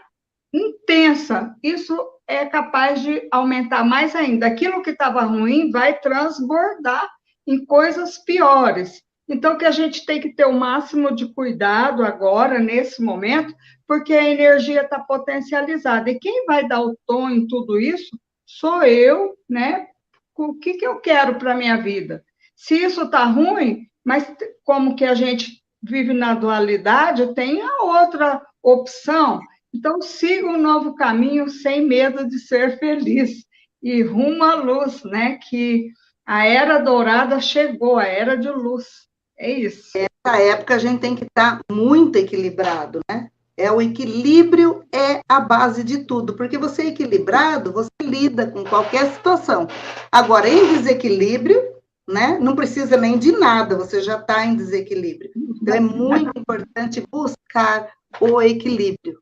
intensa, isso é capaz de aumentar mais ainda. Aquilo que estava ruim vai transbordar em coisas piores. Então, que a gente tem que ter o máximo de cuidado agora, nesse momento, porque a energia está potencializada. E quem vai dar o tom em tudo isso sou eu, né? O que eu quero para a minha vida? Se isso está ruim, mas como que a gente vive na dualidade, tem a outra opção. Então, siga um novo caminho sem medo de ser feliz. E rumo à luz, né? Que a era dourada chegou, a era de luz. É isso.
Nessa época, a gente tem que estar muito equilibrado, né? O equilíbrio é a base de tudo, porque você é equilibrado, você lida com qualquer situação. Agora, em desequilíbrio, né? Não precisa nem de nada, você já está em desequilíbrio. Então, é muito importante buscar o equilíbrio.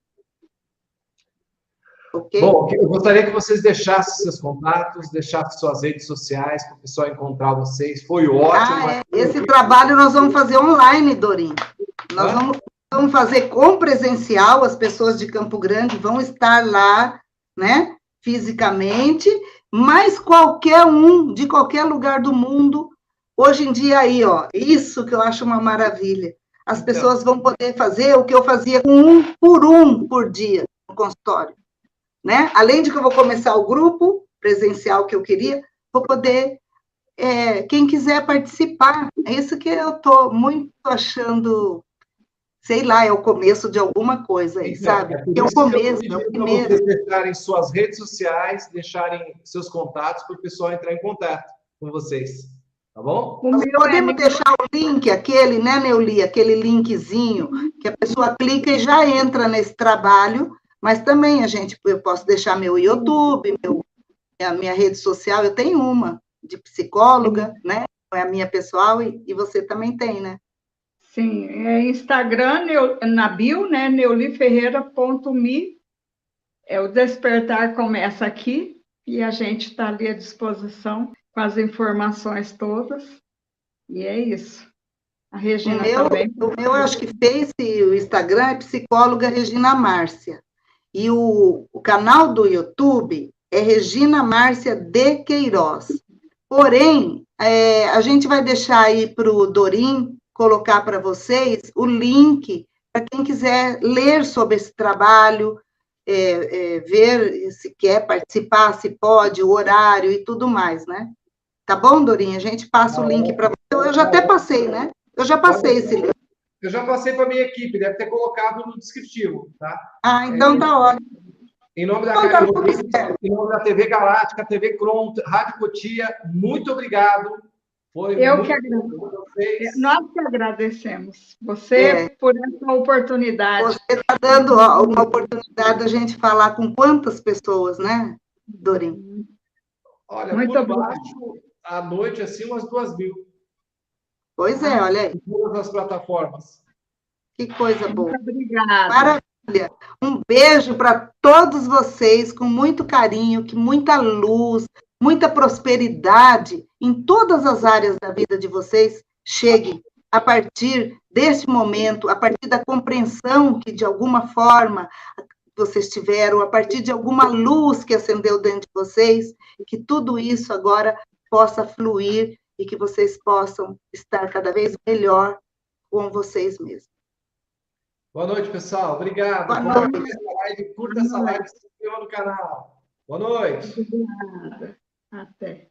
Okay? Bom, eu gostaria que vocês deixassem seus contatos, deixassem suas redes sociais para o pessoal encontrar vocês. Foi ótimo.
Esse trabalho nós vamos fazer online, Dorim. Nós vamos fazer com presencial, as pessoas de Campo Grande vão estar lá, né, fisicamente, mas qualquer um, de qualquer lugar do mundo, hoje em dia aí, ó, isso que eu acho uma maravilha. As pessoas vão poder fazer o que eu fazia com um por dia no consultório. Né? Além de que eu vou começar o grupo presencial que eu queria, vou poder, quem quiser participar. É isso que eu estou muito achando, sei lá, é o começo de alguma coisa aí, sabe? É o começo, é o primeiro.
Vocês deixarem suas redes sociais, deixarem seus contatos para o pessoal entrar em contato com vocês, tá bom?
Nós podemos deixar o link, aquele, né, Neuli, aquele linkzinho, que a pessoa clica e já entra nesse trabalho. Mas também eu posso deixar meu YouTube, a minha rede social, eu tenho uma de psicóloga, né? É a minha pessoal e você também tem, né?
Sim, Instagram, na bio, né? neuliferreira.me. O despertar começa aqui e a gente está ali à disposição com as informações todas. E é isso. A Regina também.
O meu, acho que o Instagram é psicóloga Regina Márcia. E o canal do YouTube é Regina Márcia de Queiroz. Porém, a gente vai deixar aí para o Dorim colocar para vocês o link para quem quiser ler sobre esse trabalho, ver se quer participar, se pode, o horário e tudo mais, né? Tá bom, Dorim? A gente passa o link para você. Eu já até passei, né? Eu já passei esse link.
Eu já passei para a minha equipe, deve ter colocado no descritivo, tá?
Ah, então tá ótimo.
Em nome da
Então tá
Caio
tudo
Rodrigues,
certo.
em nome da TV Galáctica, TV Cron, Rádio Cotia, muito obrigado. Foi
Eu
muito
que agradeço.
bom com vocês.
Nós que agradecemos você por essa oportunidade.
Você está dando uma oportunidade da gente falar com quantas pessoas, né, Dorim?
Olha,
Muito
por
obrigada.
baixo, à noite, assim, umas 2.000.
Pois é, olha aí,
Em todas as plataformas.
que coisa boa.
Muito obrigada.
Maravilha. Um beijo para todos vocês, com muito carinho, que muita luz, muita prosperidade em todas as áreas da vida de vocês chegue a partir deste momento, a partir da compreensão que, de alguma forma, vocês tiveram, a partir de alguma luz que acendeu dentro de vocês, que tudo isso agora possa fluir e que vocês possam estar cada vez melhor com vocês mesmos.
Boa noite, pessoal. Obrigado.
Boa noite.
Compartilhe essa live, curta essa live, se inscreva no canal. Boa noite.
Obrigada. Até.